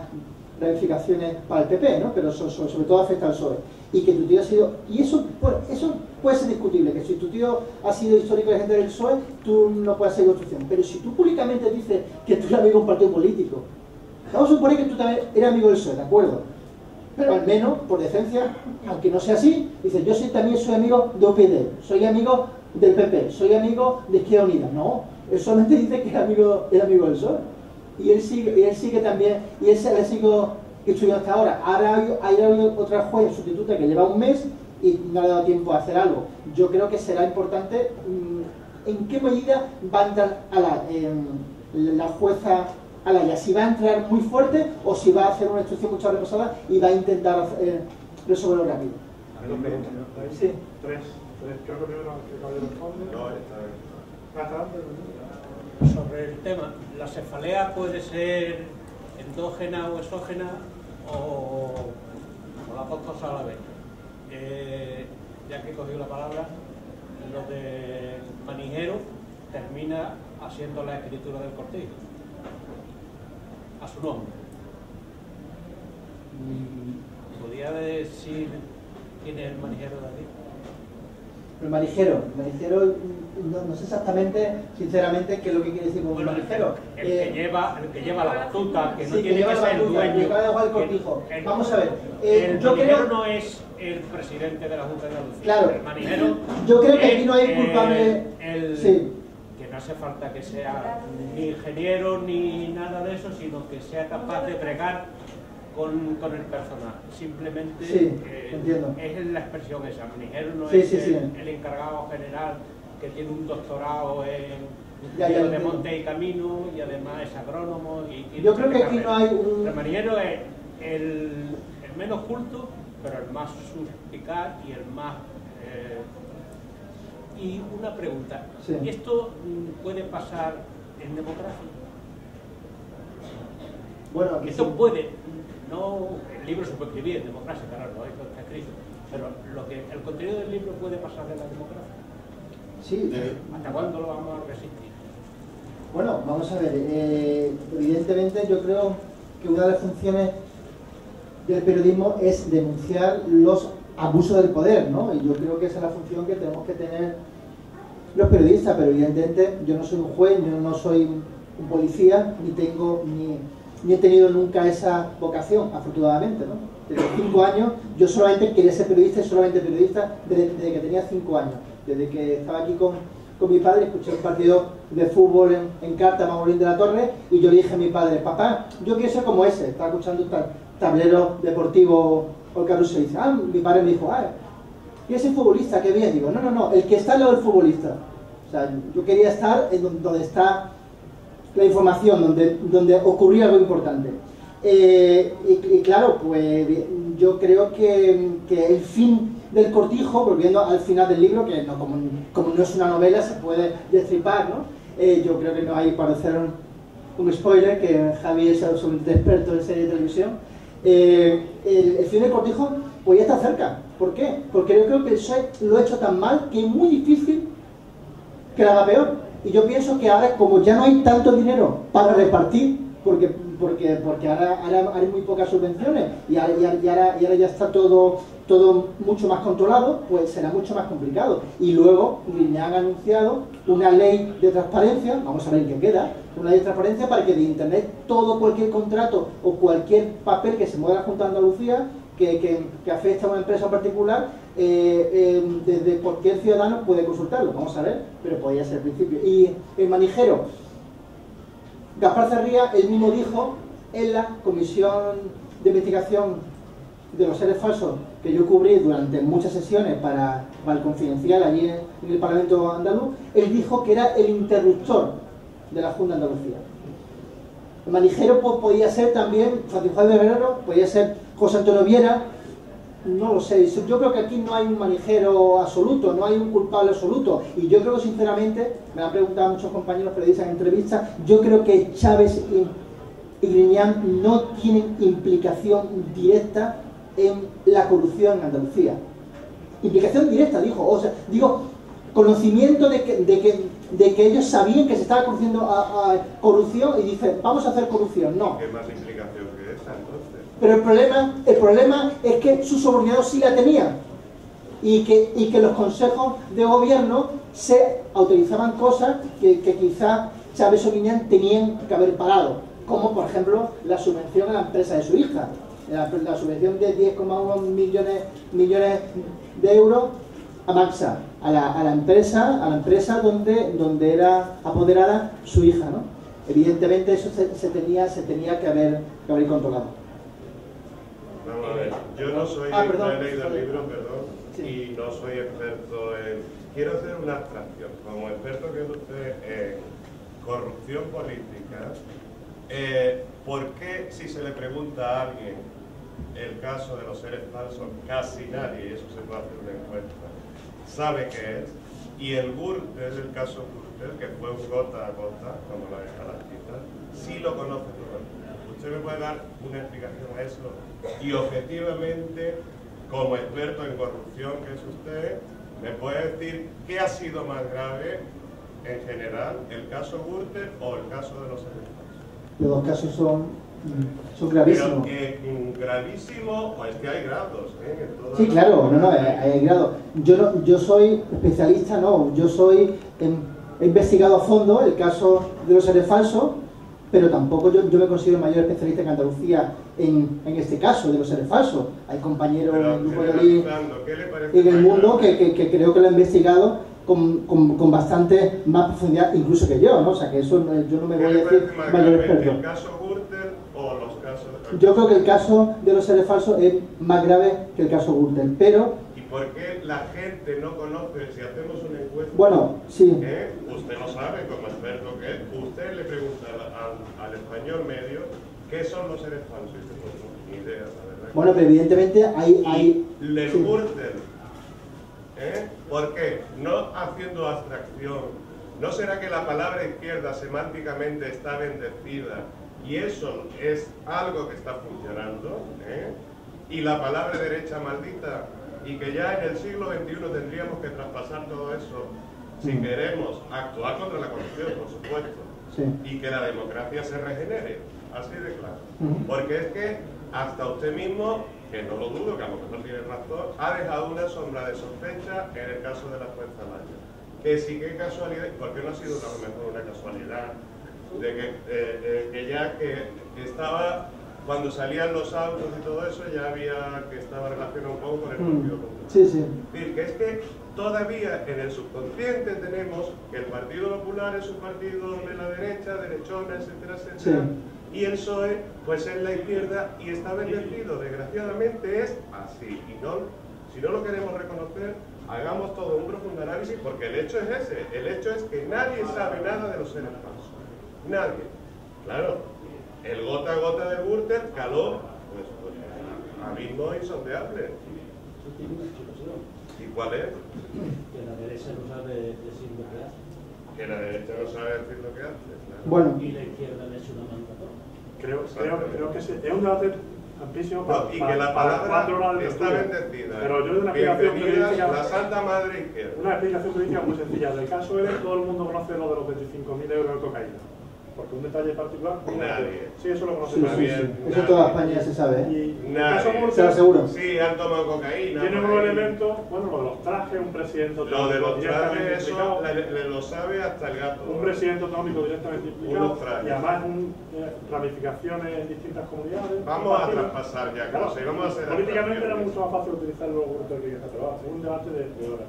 ramificaciones para el PP, ¿no? Pero sobre todo afecta al PSOE. Y que tu tío ha sido... Y eso, bueno, eso puede ser discutible, que si tu tío ha sido histórico dirigente del PSOE, tú no puedes hacer construcción. Pero si tú públicamente dices que tú eres amigo de un partido político, vamos a suponer que tú también eres amigo del PSOE, ¿de acuerdo? Pero al menos, por decencia, aunque no sea así, dices, yo también soy amigo de UPyD, soy amigo del PP, soy amigo de Izquierda Unida. No, él solamente dice que es amigo del PSOE. Y él sigue también, y él le sigo estudiando hasta ahora. Ahora hay otra juez sustituta que lleva un mes y no le ha dado tiempo a hacer algo. Yo creo que será importante en qué medida va a entrar a la jueza ala, ya si va a entrar muy fuerte o si va a hacer una instrucción mucho reposada y va a intentar resolverlo rápido. Sí. Tres. Creo que primero que Caballero responde. No, esta vez. Sobre el tema, ¿la cefalea puede ser endógena o exógena o las dos cosas a la vez? Ya que he cogido la palabra, lo de manijero termina haciendo la escritura del cortijo a su nombre. ¿Podría decir quién es el manijero de aquí? El manijero no sé exactamente, sinceramente, qué es lo que quiere decir con bueno, manijero. El que lleva la batuta, que no sí, tiene que ser el dueño. Que va igual el cortijo. Vamos a ver. El yo manijero creo... no es el presidente de la Junta de Andalucía. Claro. El manijero yo creo que aquí no hay culpable. Sí. Que no hace falta que sea ni ingeniero ni nada de eso, sino que sea capaz de bregar con el personal. Simplemente es la expresión esa. Manijero no es el encargado general que tiene un doctorado en de monte y camino y además es agrónomo. Y yo creo que aquí no hay un... El manijero es el menos culto, pero el más suspicaz y el más... Y una pregunta, ¿y esto puede pasar en democracia? Bueno, esto puede, no, el libro se puede escribir en democracia, claro, no está escrito, pero el contenido del libro puede pasar en la democracia. Sí. ¿Hasta cuándo lo vamos a resistir? Bueno, vamos a ver, evidentemente yo creo que una de las funciones del periodismo es denunciar los abusos del poder, ¿no? Y yo creo que esa es la función que tenemos que tener los periodistas, pero evidentemente yo no soy un juez, yo no soy un policía, ni he tenido nunca esa vocación, afortunadamente, ¿no? Desde 5 años yo solamente quería ser periodista y solamente periodista desde que tenía 5 años, desde que estaba aquí con mi padre, escuché un partido de fútbol en Carta, Mamolín de la Torre, y yo le dije a mi padre, papá, yo quiero ser como ese, estaba escuchando un tablero deportivo o el carrusel, y dice, mi padre me dijo, ¿quieres ser futbolista? Qué bien. Digo, no, el que está al lado del futbolista. O sea, yo quería estar en donde está la información, donde ocurría algo importante. Y claro, pues yo creo que el fin del cortijo, volviendo al final del libro, que no, como no es una novela, se puede destripar, ¿no? Yo creo que no hay para hacer un spoiler, que Javi es absolutamente experto en serie de televisión. El fin del cortijo pues ya está cerca. ¿Por qué? Porque yo creo que lo he hecho tan mal que es muy difícil que lo haga peor. Y yo pienso que ahora, como ya no hay tanto dinero para repartir, porque ahora hay muy pocas subvenciones y ahora ya está todo mucho más controlado, pues será mucho más complicado. Y luego Griñán ha anunciado una ley de transparencia, vamos a ver qué queda, una ley de transparencia para que de internet cualquier contrato o cualquier papel que se mueva en la Junta de Andalucía que afecta a una empresa en particular, desde cualquier ciudadano puede consultarlo, vamos a ver, pero podría ser al principio. Y el manijero, Gaspar Zarría, él mismo dijo en la comisión de investigación de los seres falsos que yo cubrí durante muchas sesiones para el Confidencial allí en el Parlamento andaluz, él dijo que era el interruptor de la Junta de Andalucía. El manijero podía ser también Francisco Javier Guerrero, podía ser José Antonio Viera, no lo sé. Yo creo que aquí no hay un manijero absoluto, no hay un culpable absoluto, y yo creo sinceramente, me han preguntado muchos compañeros periodistas en entrevistas, yo creo que Chávez y Griñán no tienen implicación directa en la corrupción en Andalucía. Implicación directa, digo, conocimiento de que ellos sabían que se estaba produciendo corrupción y dicen, vamos a hacer corrupción. No. ¿Qué más implicación que esa entonces? Pero el problema es que sus subordinados sí la tenían y que los consejos de gobierno se autorizaban cosas que quizá Chávez o Griñán tenían que haber parado, como por ejemplo la subvención a la empresa de su hija, la subvención de 10,1 millones de euros a Maxa, a la empresa donde era apoderada su hija, ¿no? Evidentemente eso se tenía que haber controlado. Vamos a ver, yo no soy, no he leído el libro, y no soy experto en... Quiero hacer una abstracción. Como experto que es usted en corrupción política, ¿Por qué si se le pregunta a alguien el caso de los seres falsos, casi nadie, y eso se puede hacer una encuesta, sabe qué es? Y el Gürtel, el caso Gürtel, que fue un gota a gota, como la de Calastita, sí lo conoce todo el mundo. ¿Usted me puede dar una explicación a eso? Y objetivamente, como experto en corrupción que es usted, ¿me puede decir qué ha sido más grave en general, el caso Gürtel o el caso de los seres falsos? Los dos casos son gravísimos. Pero, ¿gravísimo o es que hay grados? Sí, claro, hay grados. Yo soy especialista, he investigado a fondo el caso de los seres falsos, pero tampoco yo me considero el mayor especialista en Andalucía en este caso de los seres falsos. Hay compañeros en el grupo de Lí y en el mundo que creo que lo han investigado con bastante más profundidad incluso que yo, ¿no? O sea que eso yo no me voy a decir mayor experto. ¿El caso Gürtel o los casos de... Yo creo que el caso de los seres falsos es más grave que el caso Gürtel, pero... ¿Y por qué la gente no conoce, si hacemos una encuesta? Bueno, sí. Usted lo sabe como experto que es, usted le pregunta al español medio qué son los seres falsos y dice, pues no, ni idea, la verdad. Bueno, pero evidentemente hay... Les sí. Gürtel. ¿Por qué? No haciendo abstracción. ¿No será que la palabra izquierda semánticamente está bendecida y eso es algo que está funcionando? Y la palabra derecha maldita, y que ya en el siglo XXI tendríamos que traspasar todo eso si queremos actuar contra la corrupción, por supuesto, sí. Y que la democracia se regenere, así de claro. Porque es que hasta usted mismo, que no lo dudo, que a lo mejor tiene razón, ha dejado una sombra de sospecha en el caso de la jueza Maya. Que sí, qué casualidad, porque no ha sido a lo mejor una casualidad, de que estaba, cuando salían los autos y todo eso, ya había que estaba relacionado un poco con el Partido Popular. Sí, sí. Es decir, que es que todavía en el subconsciente tenemos que el Partido Popular es un partido de la derecha, derechona, etcétera, etcétera. Sí. Y el PSOE, pues es la izquierda y está bendecido. Desgraciadamente es así. Y si no lo queremos reconocer, hagamos todo un profundo análisis, porque el hecho es ese. El hecho es que nadie sabe nada de los seres falsos. Nadie. Claro, el gota a gota de Gürtel caló, pues abismo insondeable. ¿Y cuál es? Que la derecha no sabe decir lo que hace. Que la derecha no sabe decir lo que hace, claro. Bueno. Y la izquierda le echa una manta todo. Creo que es un debate amplísimo para, y que la palabra está bendecida. Pero yo doy una explicación periodística. La Santa Madre Izquierda. Una explicación periodística muy sencilla. Del caso L, todo el mundo conoce lo de los 25.000 euros de cocaína. Porque un detalle particular. Nadie. Sí, eso lo conoce. Sí. Eso toda España se sabe, ¿eh? Y nadie. Se lo aseguro. Sí, han tomado cocaína. Tiene unos elementos, bueno, lo de los trajes, un presidente lo de los trajes, eso lo sabe hasta el gato. Un presidente autonómico directamente implicado. Y además ramificaciones en distintas comunidades. Vamos a traspasar ya, claro, si vamos a hacer. Políticamente era mucho más fácil utilizar los grupos que trabajar. Es un debate de horas.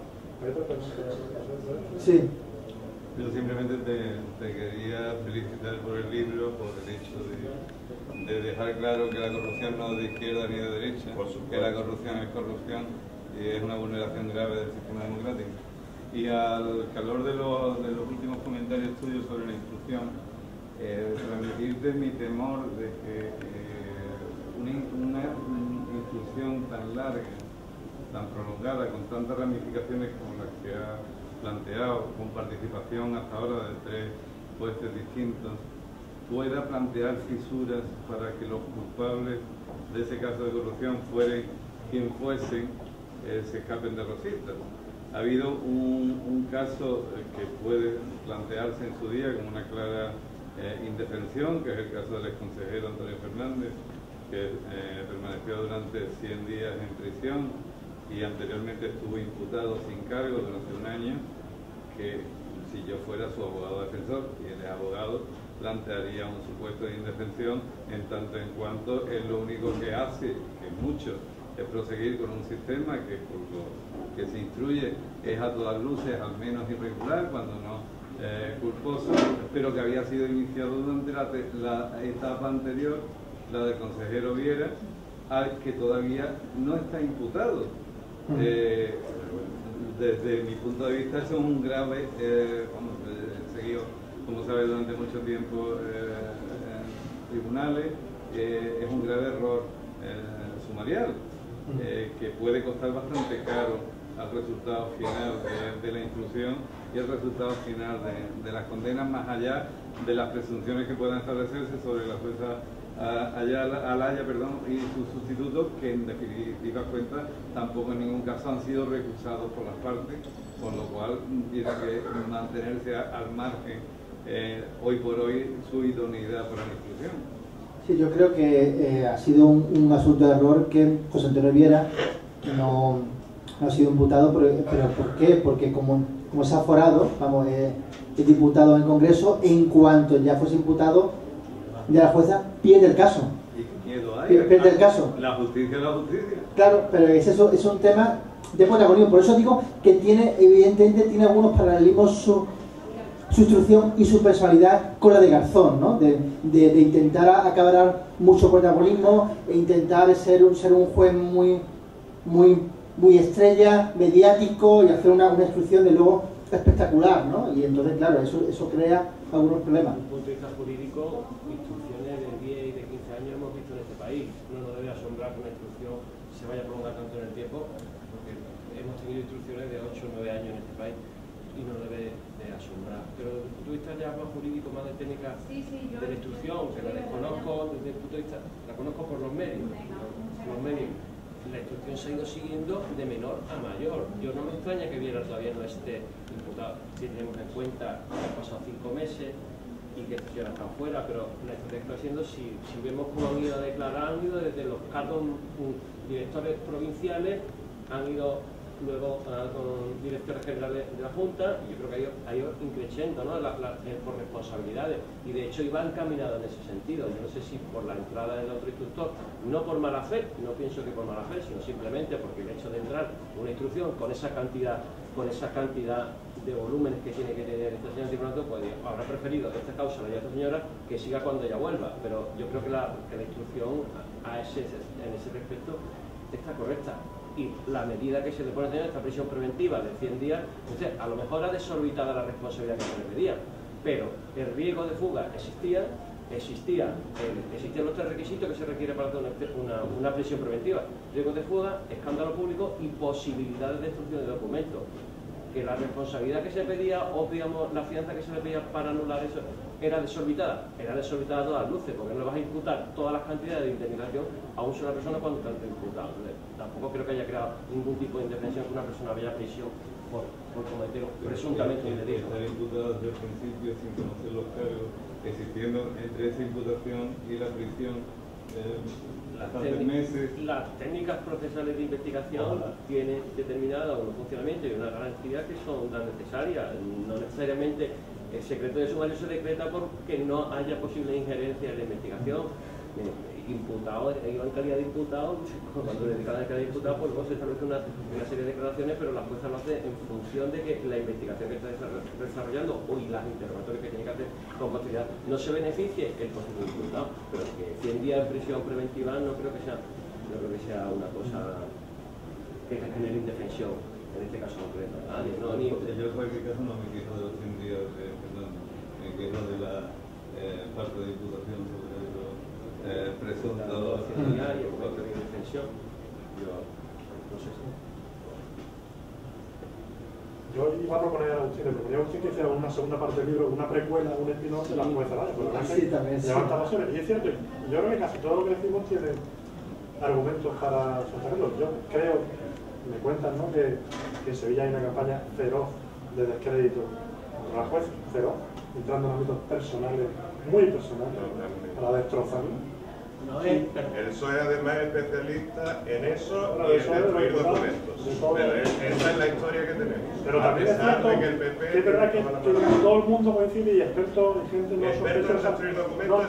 Sí. Yo simplemente te quería felicitar por el libro, por el hecho de dejar claro que la corrupción no es de izquierda ni de derecha, que la corrupción es corrupción y es una vulneración grave del sistema democrático. Y al calor de los últimos comentarios tuyos sobre la instrucción, transmitirte mi temor de que una instrucción tan larga, tan prolongada, con tantas ramificaciones como las que ha planteado, con participación hasta ahora de 3 jueces distintos, pueda plantear fisuras para que los culpables de ese caso de corrupción, fueren quien fuesen, se escapen de rositas. Ha habido un caso que puede plantearse en su día como una clara indefensión, que es el caso del exconsejero Antonio Fernández, que permaneció durante 100 días en prisión y anteriormente estuvo imputado sin cargo durante un año, que si yo fuera su abogado defensor, y él es abogado, plantearía un supuesto de indefensión, en tanto en cuanto es lo único que hace, que mucho, es proseguir con un sistema que por lo que se instruye es a todas luces al menos irregular, cuando no culposo, pero que había sido iniciado durante la etapa anterior, la del consejero Viera, al que todavía no está imputado. Desde mi punto de vista eso es un grave, seguido, como sabes, durante mucho tiempo tribunales es un grave error sumarial, que puede costar bastante caro al resultado final de la instrucción y al resultado final de las condenas, más allá de las presunciones que puedan establecerse sobre la jueza Alaya y sus sustitutos, que en definitiva cuentas tampoco en ningún caso han sido recusados por las partes, con lo cual tiene que mantenerse al margen hoy por hoy su idoneidad para la instrucción. Sí, yo creo que ha sido un asunto de error que José Antonio Viera no ha sido imputado, pero ¿por qué? Porque como es aforado, es diputado en el Congreso, en cuanto ya fuese imputado, ya la jueza pierde el caso. ¿Y miedo hay? Pierde el caso. La justicia es la justicia. Claro, pero es un tema de protagonismo. Por eso digo que evidentemente tiene algunos paralelismos su instrucción y su personalidad con la de Garzón, ¿no? De intentar acaparar mucho protagonismo e intentar ser un juez muy estrella, mediático, y hacer una instrucción de luego espectacular, ¿no? Y entonces, claro, eso crea algunos problemas. Desde un punto de vista jurídico, instrucciones de 10 y de 15 años hemos visto en este país. No nos debe asombrar que una instrucción se vaya a prolongar tanto en el tiempo, porque hemos tenido instrucciones de 8 o 9 años en este país y no debe de asombrar. Pero desde el punto de vista ya más jurídico, más de técnica de la instrucción, que la desconozco desde el punto de vista, la conozco por los medios. La instrucción se ha ido siguiendo de menor a mayor. Yo no me extraña que Viera todavía no esté imputado, si tenemos en cuenta que han pasado 5 meses y que ya ha estado fuera, pero la historia está haciendo, si vemos cómo han ido a declarar, han ido desde los cargos directores provinciales, han ido luego con directores generales de la Junta, y yo creo que ha ido increciendo, ¿no? Por responsabilidades, y de hecho iba encaminado en ese sentido. Yo no sé si por la entrada del otro instructor, no por mala fe, no pienso que por mala fe, sino simplemente porque el hecho de entrar una instrucción con esa cantidad de volúmenes que tiene que tener esta señora tribunal, pues habrá preferido esta causa la de esta señora que siga cuando ella vuelva. Pero yo creo que la instrucción en ese respecto está correcta. Y la medida que se le pone a tener, esta prisión preventiva de 100 días, entonces, a lo mejor era desorbitada la responsabilidad que se le pedía, pero el riesgo de fuga existían los 3 requisitos que se requiere para hacer una prisión preventiva: riesgo de fuga, escándalo público y posibilidades de destrucción de documentos. Que la responsabilidad que se pedía, o digamos la fianza que se le pedía para anular eso, era desorbitada a todas luces, porque no le vas a imputar todas las cantidades de indemnización a una sola persona cuando está imputado. Tampoco creo que haya creado ningún tipo de indefensión que una persona vaya a prisión por cometer presuntamente un delito. Estar imputado desde el principio sin conocer los cargos, existiendo entre esa imputación y la prisión las técnicas procesales de investigación tienen determinada un funcionamiento y una garantía que son tan necesarias. No necesariamente el secreto de sumario se decreta porque no haya posible injerencia en la investigación. Imputado, iba en calidad de imputado, cuando le dedican en calidad de imputado, pues luego se establece una serie de declaraciones, pero la jueza lo hace en función de que la investigación que está desarrollando y las interrogatorios que tiene que hacer con posterioridad no se beneficie el posible imputado. Pero que 100 días de prisión preventiva no creo que sea una cosa que genere indefensión en este caso concreto. Yo en cualquier caso no me quejo de los 100 días me quejo de la parte de imputación sobre presunto y el bloque de defensión. Yo no sé si. Yo iba a proponer a Agustín que hiciera una segunda parte del libro, una precuela, un spin-off de la jueza Alaya, porque levanta pasiones. Y es cierto, yo creo que casi todo lo que decimos tiene argumentos para sostenerlo. Yo creo, me cuentan, ¿no?, que en Sevilla hay una campaña feroz de descrédito contra la jueza, feroz, entrando en ámbitos personales, muy personales, para destrozarlo. El PSOE además es especialista en eso y en destruir documentos. Pero esa es la historia que tenemos. Pero también es cierto que es verdad que todo el mundo coincide, y expertos y gente no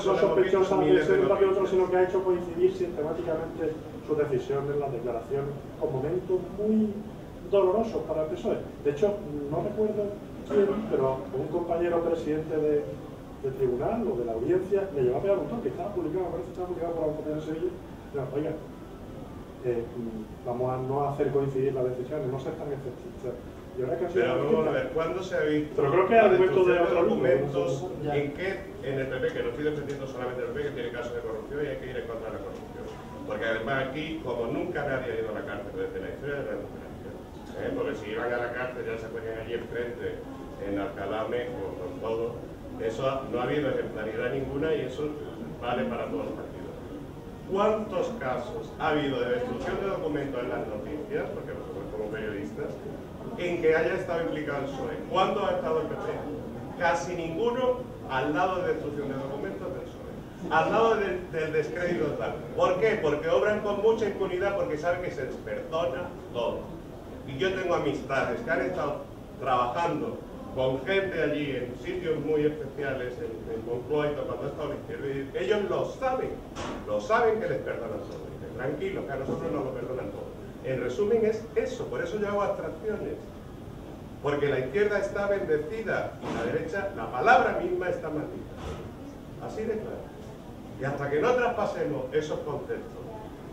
sospechosa de ser uno que otro, sino que ha hecho coincidir sistemáticamente sus decisiones, las declaraciones, con momentos muy dolorosos para el PSOE. De hecho, no recuerdo quién, pero un compañero presidente de tribunal o de la audiencia le llevaba a pegar un toque, estaba publicado, parece que estaba publicado por la Autoridad de Sevilla. No, oiga, vamos a no hacer coincidir las decisiones, no ser tan efectivos. Pero vamos a ver, ¿cuándo se ha visto pero creo que la argumento destrucción de de documentos no en el PP, que no estoy defendiendo solamente el PP, que tiene casos de corrupción y hay que ir en contra de la corrupción? Porque además aquí, como nunca nadie ha ido a la cárcel desde la historia de la democracia, porque si iban a la cárcel ya se ponían allí enfrente, en Alcalá Meco, con todo, eso no ha habido ejemplaridad ninguna y eso vale para todos los partidos. ¿Cuántos casos ha habido de destrucción de documentos en las noticias, porque nosotros como periodistas, en que haya estado implicado el PSOE? ¿Cuándo ha estado el PP? Casi ninguno al lado de destrucción de documentos del PSOE, al lado del descrédito tal. ¿Por qué? Porque obran con mucha impunidad, porque saben que se les perdona todo. Y yo tengo amistades que han estado trabajando con gente allí en sitios muy especiales, en Moncloa y cuando ha estado la izquierda, y ellos lo saben que les perdonan todo. Dicen, tranquilos, que a nosotros nos lo perdonan todo. En resumen es eso, por eso yo hago abstracciones. Porque la izquierda está bendecida y la derecha, la palabra misma está maldita. Así de claro. Y hasta que no traspasemos esos conceptos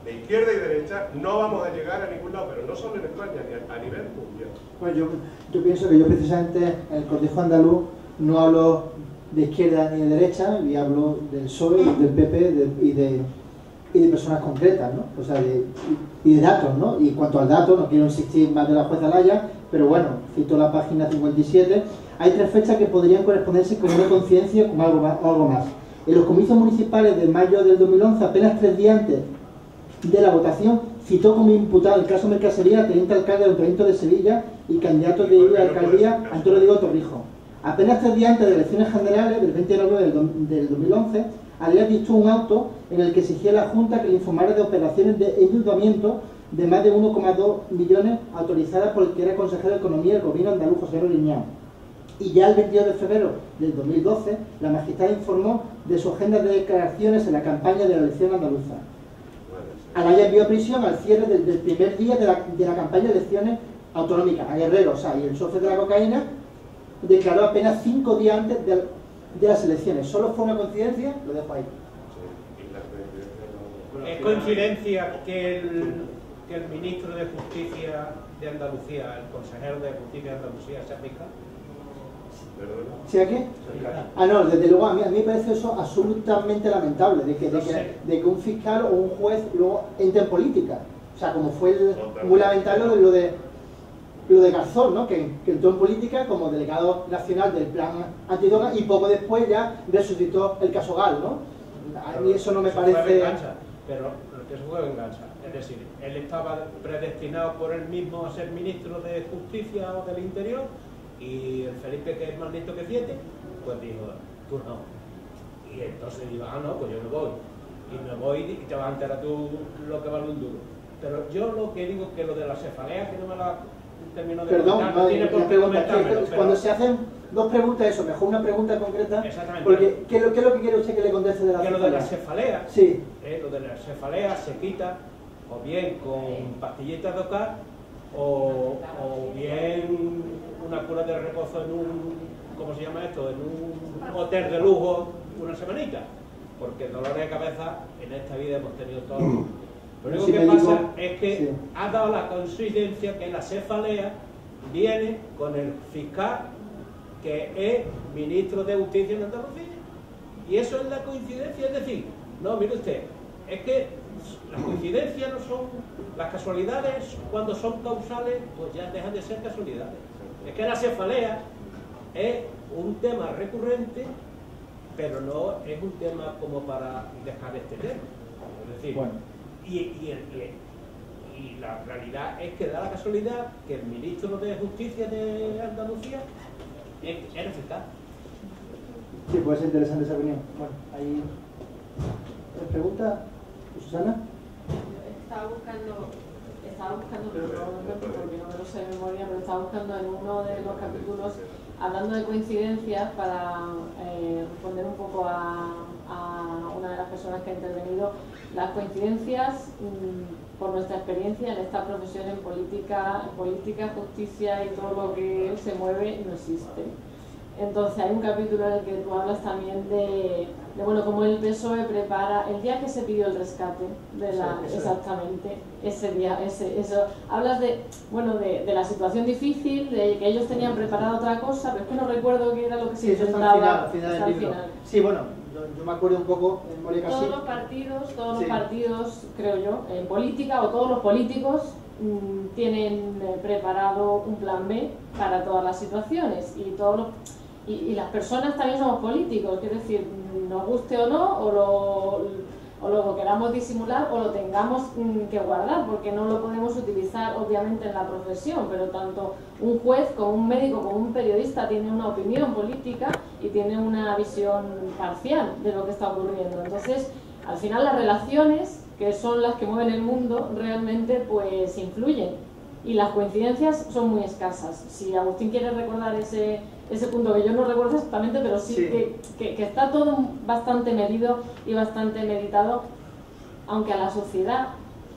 de izquierda y derecha, no vamos a llegar a ningún lado, pero no solo en España, ni a nivel mundial. Pues yo pienso que yo precisamente en el Cortijo Andaluz no hablo de izquierda ni de derecha, y hablo del PSOE, del PP y de personas concretas, ¿no? O sea, y de datos, ¿no? Y en cuanto al dato, no quiero insistir más de la jueza Laya, pero bueno, cito la página 57, hay 3 fechas que podrían corresponderse con una coincidencia o con algo más. En los comicios municipales de mayo del 2011, apenas 3 días antes de la votación, citó como imputado el caso Mercasería, teniente alcalde del Ayuntamiento de Sevilla y candidato de la alcaldía, Antonio Diego Torrijos. Apenas 3 días antes de las elecciones generales, del 20 de noviembre del 2011, Alias dictó un auto en el que exigía a la Junta que le informara de operaciones de endeudamiento de más de 1,2 millones autorizadas por el que era consejero de Economía del gobierno andaluz, José Liñán. Y ya el 22 de febrero del 2012, la magistrada informó de su agenda de declaraciones en la campaña de la elección andaluza. Alaya envió a prisión al cierre del primer día de la campaña de elecciones autonómicas, a Guerrero, o sea, y el socio de la cocaína declaró apenas 5 días antes de las elecciones. ¿Solo fue una coincidencia? Lo dejo ahí. ¿Es coincidencia que el ministro de Justicia de Andalucía, el consejero de Justicia de Andalucía, sea fiscal? ¿Sí a qué? Ah, no, desde luego a mí me parece eso absolutamente lamentable, de que un fiscal o un juez luego entre en política. O sea, como fue muy lamentable lo de Garzón, ¿no? Que entró en política como delegado nacional del plan antidroga y poco después ya resucitó el caso Gal, ¿no? A mí eso no me parece... Pero eso fue venganza. Es decir, él estaba predestinado por él mismo a ser ministro de Justicia o del Interior, y el Felipe, que es más listo que 7, pues dijo, tú no. Y entonces digo, no, pues yo me voy. Y me voy y te vas a enterar tú lo que vale un duro. Pero yo lo que digo es que lo de la cefalea, que no me la termino de contar, no tiene por qué comentármelo. Cuando se hacen 2 preguntas, eso, mejor una pregunta concreta. Exactamente. Porque, ¿qué es lo que quiere usted que le conteste de la cefalea? Que lo de la cefalea, sí. Lo de la cefalea se quita o bien con pastillitas de ocar o bien una cura de reposo en un, ¿cómo se llama esto? En un hotel de lujo una semanita, porque dolores de cabeza en esta vida hemos tenido todos. Lo único que pasa es que ha dado la coincidencia que la cefalea viene con el fiscal que es ministro de Justicia en Andalucía, y eso es la coincidencia. Es decir, no, mire usted, es que las coincidencias no son, las casualidades cuando son causales pues ya dejan de ser casualidades. Es que la cefalea es un tema recurrente, pero no es un tema como para dejar este tema. Es decir, bueno. Y la realidad es que da la casualidad que el ministro de Justicia de Andalucía era fiscal. Sí, puede ser interesante esa opinión. Bueno, ahí... ¿Pregunta? ¿Susana? Estaba buscando, porque no me lo sé de memoria, pero estaba buscando en uno de los capítulos, hablando de coincidencias, para responder un poco a una de las personas que ha intervenido. Las coincidencias, por nuestra experiencia en esta profesión, en política, justicia y todo lo que se mueve, no existen. Entonces hay un capítulo en el que tú hablas también de bueno, cómo el PSOE prepara el día que se pidió el rescate de la, exactamente ese día, eso hablas de bueno de la situación difícil, de que ellos tenían preparado otra cosa, pero es que no recuerdo qué era lo que se intentaba al final del libro. Sí, bueno, yo me acuerdo un poco en Moria Casi. Todos los partidos, creo yo, en política, o todos los políticos tienen preparado un plan B para todas las situaciones, y las personas también somos políticos, es decir, nos guste o no, o lo queramos disimular o lo tengamos que guardar, porque no lo podemos utilizar obviamente en la profesión, pero tanto un juez como un médico como un periodista tiene una opinión política y tiene una visión parcial de lo que está ocurriendo. Entonces, al final las relaciones, que son las que mueven el mundo, realmente pues influyen, y las coincidencias son muy escasas. Si Agustín quiere recordar ese punto, que yo no recuerdo exactamente, pero sí. Que está todo bastante medido y bastante meditado, aunque a la sociedad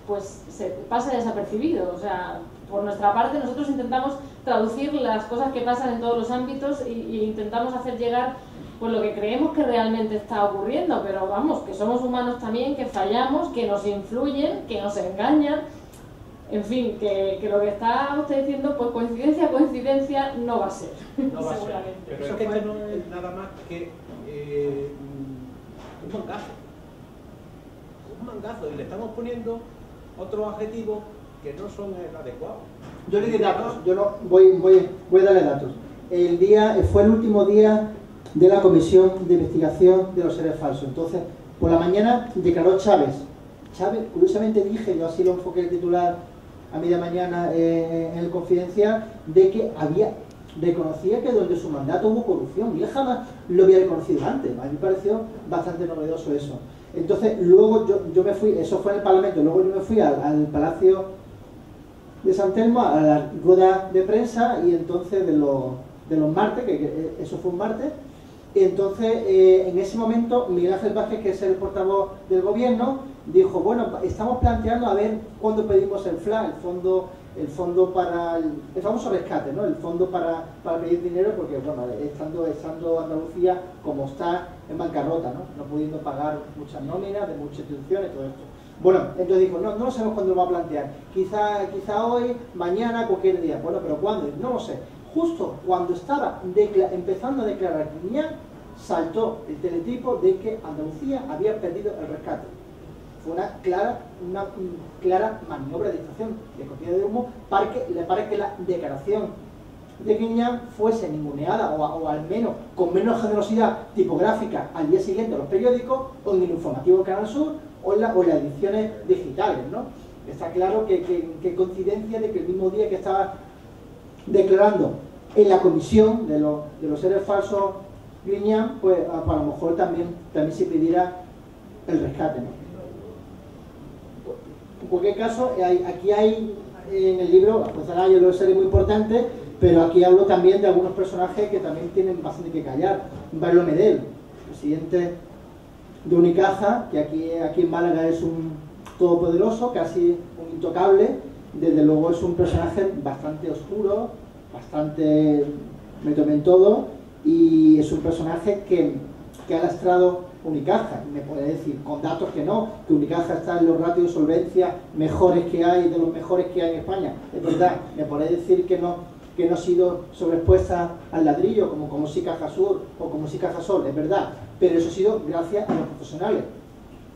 pues se pasa desapercibido. O sea, por nuestra parte nosotros intentamos traducir las cosas que pasan en todos los ámbitos y intentamos hacer llegar pues lo que creemos que realmente está ocurriendo, pero vamos, que somos humanos también, que fallamos, que nos influyen, que nos engañan. En fin, que lo que está usted diciendo, pues coincidencia no va a ser. No va a ser. Pero es que esto no es nada más que un mangazo. Un mangazo. Y le estamos poniendo otros adjetivos que no son adecuados. Yo le di datos, yo no voy a darle datos. Fue el último día de la comisión de investigación de los seres falsos. Entonces, por la mañana declaró Chávez. Chávez, curiosamente dije, yo así lo enfoqué el titular a media mañana en el Confidencial, de que reconocía que durante su mandato hubo corrupción, y él jamás lo había reconocido antes. A mí me pareció bastante novedoso eso. Entonces luego yo me fui, eso fue en el Parlamento, luego yo me fui al Palacio de San Telmo, a la rueda de prensa, y entonces de los martes, que eso fue un martes, y entonces en ese momento Miguel Ángel Vázquez, que es el portavoz del gobierno, dijo, bueno, estamos planteando a ver cuándo pedimos el FLA, el fondo para el famoso rescate, ¿no? El fondo para pedir dinero, porque bueno, estando Andalucía como está en bancarrota, ¿no? No pudiendo pagar muchas nóminas de muchas instituciones, todo esto. Bueno, entonces dijo, no lo sabemos cuándo lo va a plantear, quizá hoy, mañana, cualquier día. Bueno, pero ¿cuándo? No lo sé. Justo cuando estaba empezando a declarar Griñán, saltó el teletipo de que Andalucía había perdido el rescate. Fue una clara maniobra de distracción, de cortina de humo, para que la declaración de Griñán fuese ninguneada, o al menos con menos generosidad tipográfica al día siguiente en los periódicos, o en el informativo Canal Sur, o en las ediciones digitales, ¿no? Está claro que coincidencia de que el mismo día que estaba declarando en la comisión de los seres falsos Griñán, pues a lo mejor también se pidiera el rescate, ¿no? En cualquier caso, aquí hay en el libro, yo lo sé, muy importante, pero aquí hablo también de algunos personajes que también tienen bastante que callar. Barrio Medel, presidente de Unicaja, que aquí en Málaga es un todopoderoso, casi un intocable. Desde luego es un personaje bastante oscuro, bastante metido en todo, y es un personaje que ha lastrado Unicaja. Me puede decir con datos que Unicaja está en los ratios de solvencia mejores que hay, de los mejores que hay en España. Es verdad, me puede decir que no ha sido sobreexpuesta al ladrillo como sí Caja Sur o como sí Caja Sol, es verdad, pero eso ha sido gracias a los profesionales.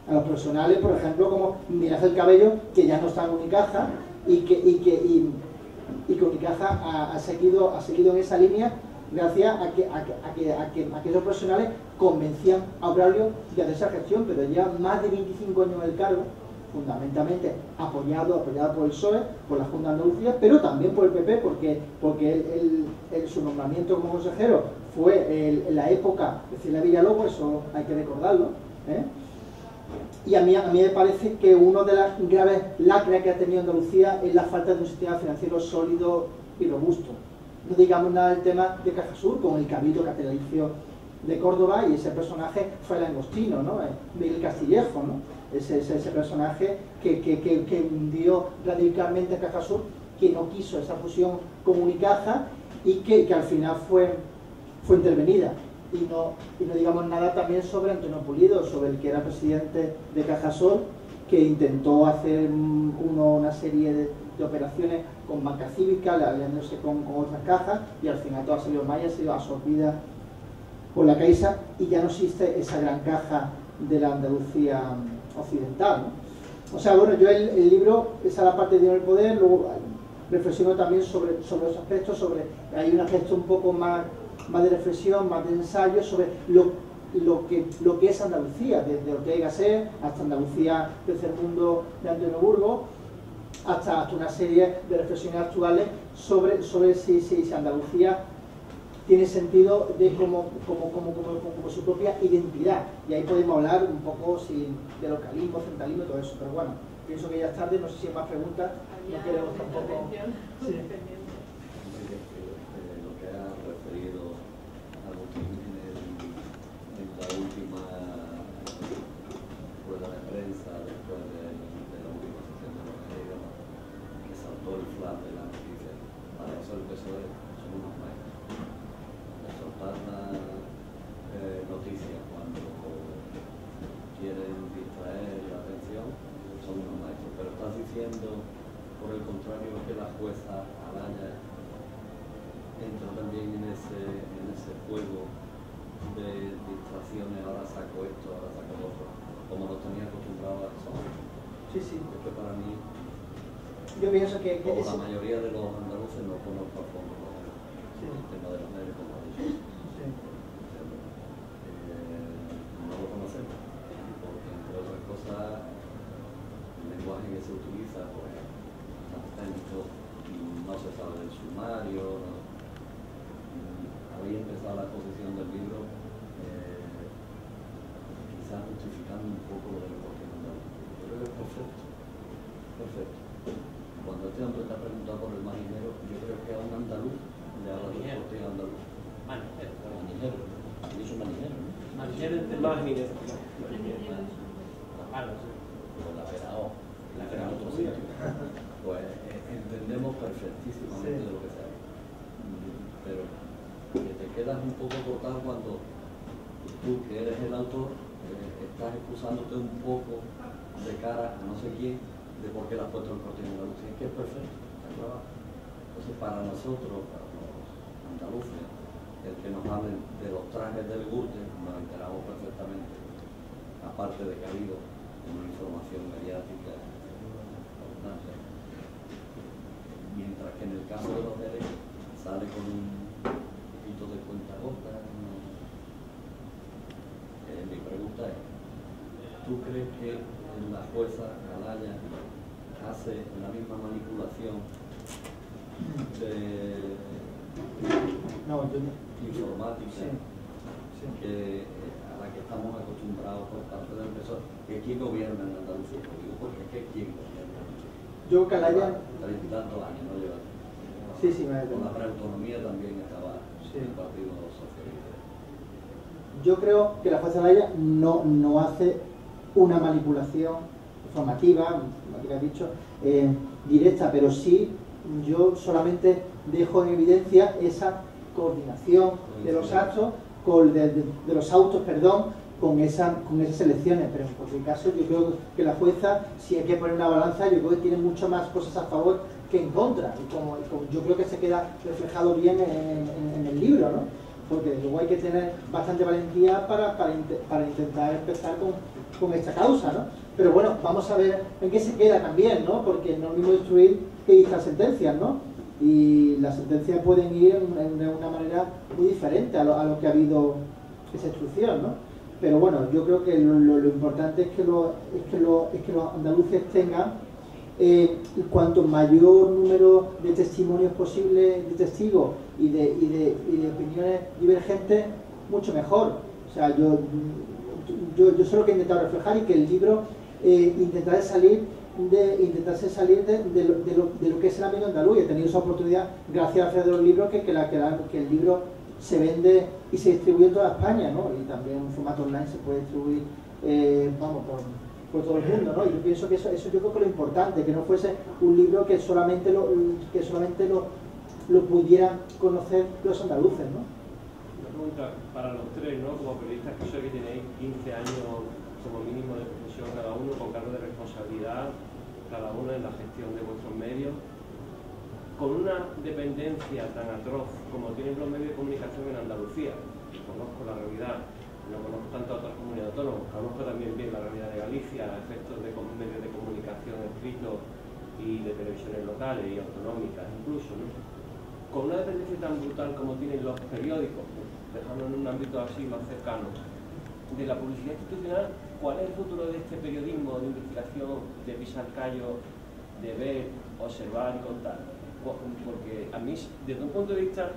A los profesionales, por ejemplo, como Miguel Ángel Cabello, que ya no está en Unicaja, y que Unicaja ha seguido en esa línea gracias a que esos profesionales convencían a Braulio de hacer esa gestión, pero ya más de 25 años en el cargo, fundamentalmente apoyado por el PSOE, por la Junta de Andalucía, pero también por el PP, porque su nombramiento como consejero fue en la época de Cecilia Villalobos, eso hay que recordarlo, ¿eh? Y a mí me parece que uno de las graves lacras que ha tenido Andalucía es la falta de un sistema financiero sólido y robusto. No digamos nada del tema de Caja Sur, con el cabildo catedralicio de Córdoba, y ese personaje fue el angostino, ¿no? Miguel Castillejo, ¿no? Ese personaje que hundió radicalmente a Caja Sur, que no quiso esa fusión con Unicaja, y que al final fue fue intervenida. Y no digamos nada también sobre Antonio Pulido, sobre el que era presidente de Cajasol, que intentó hacer una serie de operaciones con banca cívica, aliándose con otras cajas, y al final todo ha salido mal y ha sido absorbida por la Caixa, y ya no existe esa gran caja de la Andalucía occidental, ¿no? O sea, bueno, yo el libro, esa es la parte de Dinero y Poder, luego reflexiono también sobre los aspectos, hay un aspecto un poco más de reflexión, más de ensayo sobre lo que es Andalucía, desde Ortega y Gasset hasta Andalucía Tercer Mundo de Antonio Burgos, hasta una serie de reflexiones actuales sobre si Andalucía tiene sentido como su propia identidad. Y ahí podemos hablar un poco de localismo, centralismo y todo eso. Pero bueno, pienso que ya es tarde, no sé si hay más preguntas. No queremos tampoco... Sí. Lo que ha referido Agustín en la última rueda de prensa después de la última sesión de los medios, que saltó el flash de la noticia. Para eso el PSOE son unos maestros. De soltar la noticia cuando quieren distraer la atención, son unos maestros. Pero estás diciendo, por el contrario, que la jueza Alaya entra también en ese juego de distracciones, ahora saco esto, ahora saco lo otro, como nos tenía acostumbrados a eso. Sí, sí. Es que para mí, yo pienso que la mayoría de los andaluces no conozco a fondo el tema de los medios, como ha dicho. Sí. No lo conocemos, porque entre otras cosas el lenguaje que se utiliza pues más técnico, no se sabe del sumario, no. Había empezado la exposición del libro quizás justificando un poco lo del deporte andaluz. Yo creo que es perfecto. Cuando este hombre te ha preguntado por el marinero, yo creo que a un andaluz le habla del deporte andaluz. Marinero. He dicho marinero, ¿no? Marinero entre marinero. O la Verao, la Verao otro sitio. Pues entendemos perfectísimamente de lo que sea. Pero que te quedas un poco cortado cuando tú, que eres el autor, estás excusándote un poco de cara a no sé quién de por qué le has puesto el cortina andaluz. Es que es perfecto, está clavado. Entonces, para nosotros, para los andaluces, el que nos hablen de los trajes del Gürtel, nos enteramos perfectamente, aparte de que ha habido una información mediática importante. Mientras que en el caso de los derechos sale con un poquito de cuentagotas. Mi pregunta es, ¿tú crees que la jueza Alaya hace la misma manipulación informática a la que estamos acostumbrados por parte del PSOE? ¿Que quién gobierna en Andalucía? Porque es que ¿quién gobierna en Andalucía? Yo que Alaya... 30 y tantos años, ¿no? Lleva. Sí, me con la preautonomía también estaba el Partido Socialista. Yo creo que la jueza Alaya no hace una manipulación informativa, lo que has dicho, directa, pero sí yo solamente dejo en evidencia esa coordinación de los actos, de los autos, con esas elecciones. Pero en cualquier caso yo creo que la jueza, si hay que poner una balanza, yo creo que tiene mucho más cosas a favor que en contra, y como yo creo que se queda reflejado bien en el libro, ¿no? Porque luego hay que tener bastante valentía para intentar empezar con esta causa, ¿no? Pero bueno, vamos a ver en qué se queda también, ¿no? Porque no es lo mismo destruir que dictar sentencias, ¿no? Y las sentencias pueden ir de una manera muy diferente a lo que ha habido esa instrucción, ¿no? Pero bueno, yo creo que lo importante es que los andaluces tengan cuanto mayor número de testimonios posibles, de testigos y de opiniones divergentes, mucho mejor. O sea, yo sé lo que he intentado reflejar, y que el libro intentarse salir de lo que es el ámbito andaluz. He tenido esa oportunidad gracias a Feria de los Libros, que el libro se vende y se distribuye en toda España, ¿no? Y también en formato online se puede distribuir por todo el mundo, ¿no? Y yo pienso que eso yo creo que es lo importante, que no fuese un libro que solamente lo pudieran conocer los andaluces, ¿no? pregunta para los tres, ¿no? Como periodistas que sois, que tenéis 15 años como mínimo de profesión cada uno, con cargo de responsabilidad cada uno en la gestión de vuestros medios, con una dependencia tan atroz como tienen los medios de comunicación en Andalucía. Conozco la realidad, no conozco tanto a otras comunidades autónomas, conozco también bien la realidad de Galicia, a efectos de medios de comunicación escritos y de televisiones locales y autonómicas incluso, ¿no? Con una dependencia tan brutal como tienen los periódicos, dejando en un ámbito así más cercano, de la publicidad institucional, ¿cuál es el futuro de este periodismo de investigación, de pisar callo, de ver, observar y contar? Porque a mí, desde un punto de vista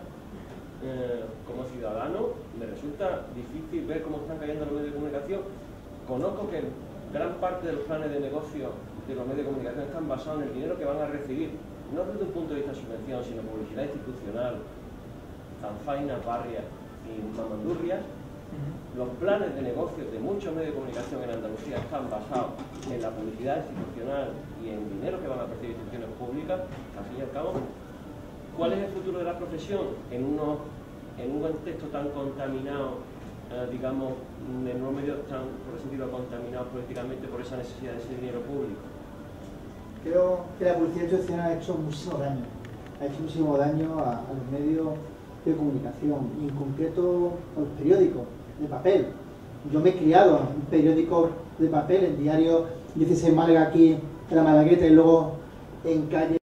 como ciudadano, me resulta difícil ver cómo están cayendo los medios de comunicación. Conozco que gran parte de los planes de negocio de los medios de comunicación están basados en el dinero que van a recibir, no desde un punto de vista de subvención, sino publicidad institucional, zanfainas, barrias y mamandurrias. Los planes de negocio de muchos medios de comunicación en Andalucía están basados en la publicidad institucional y en dinero que van a percibir instituciones públicas. Al fin y al cabo, ¿cuál es el futuro de la profesión en un contexto tan contaminado, digamos, en unos medios tan, por así decirlo, contaminados políticamente por esa necesidad de ese dinero público? Creo que la publicidad institucional ha hecho muchísimo daño. Ha hecho muchísimo daño a los medios de comunicación, y en concreto a los periódicos de papel. Yo me he criado en periódicos de papel, en diario 16 Málaga aquí en la Malagueta y luego en calle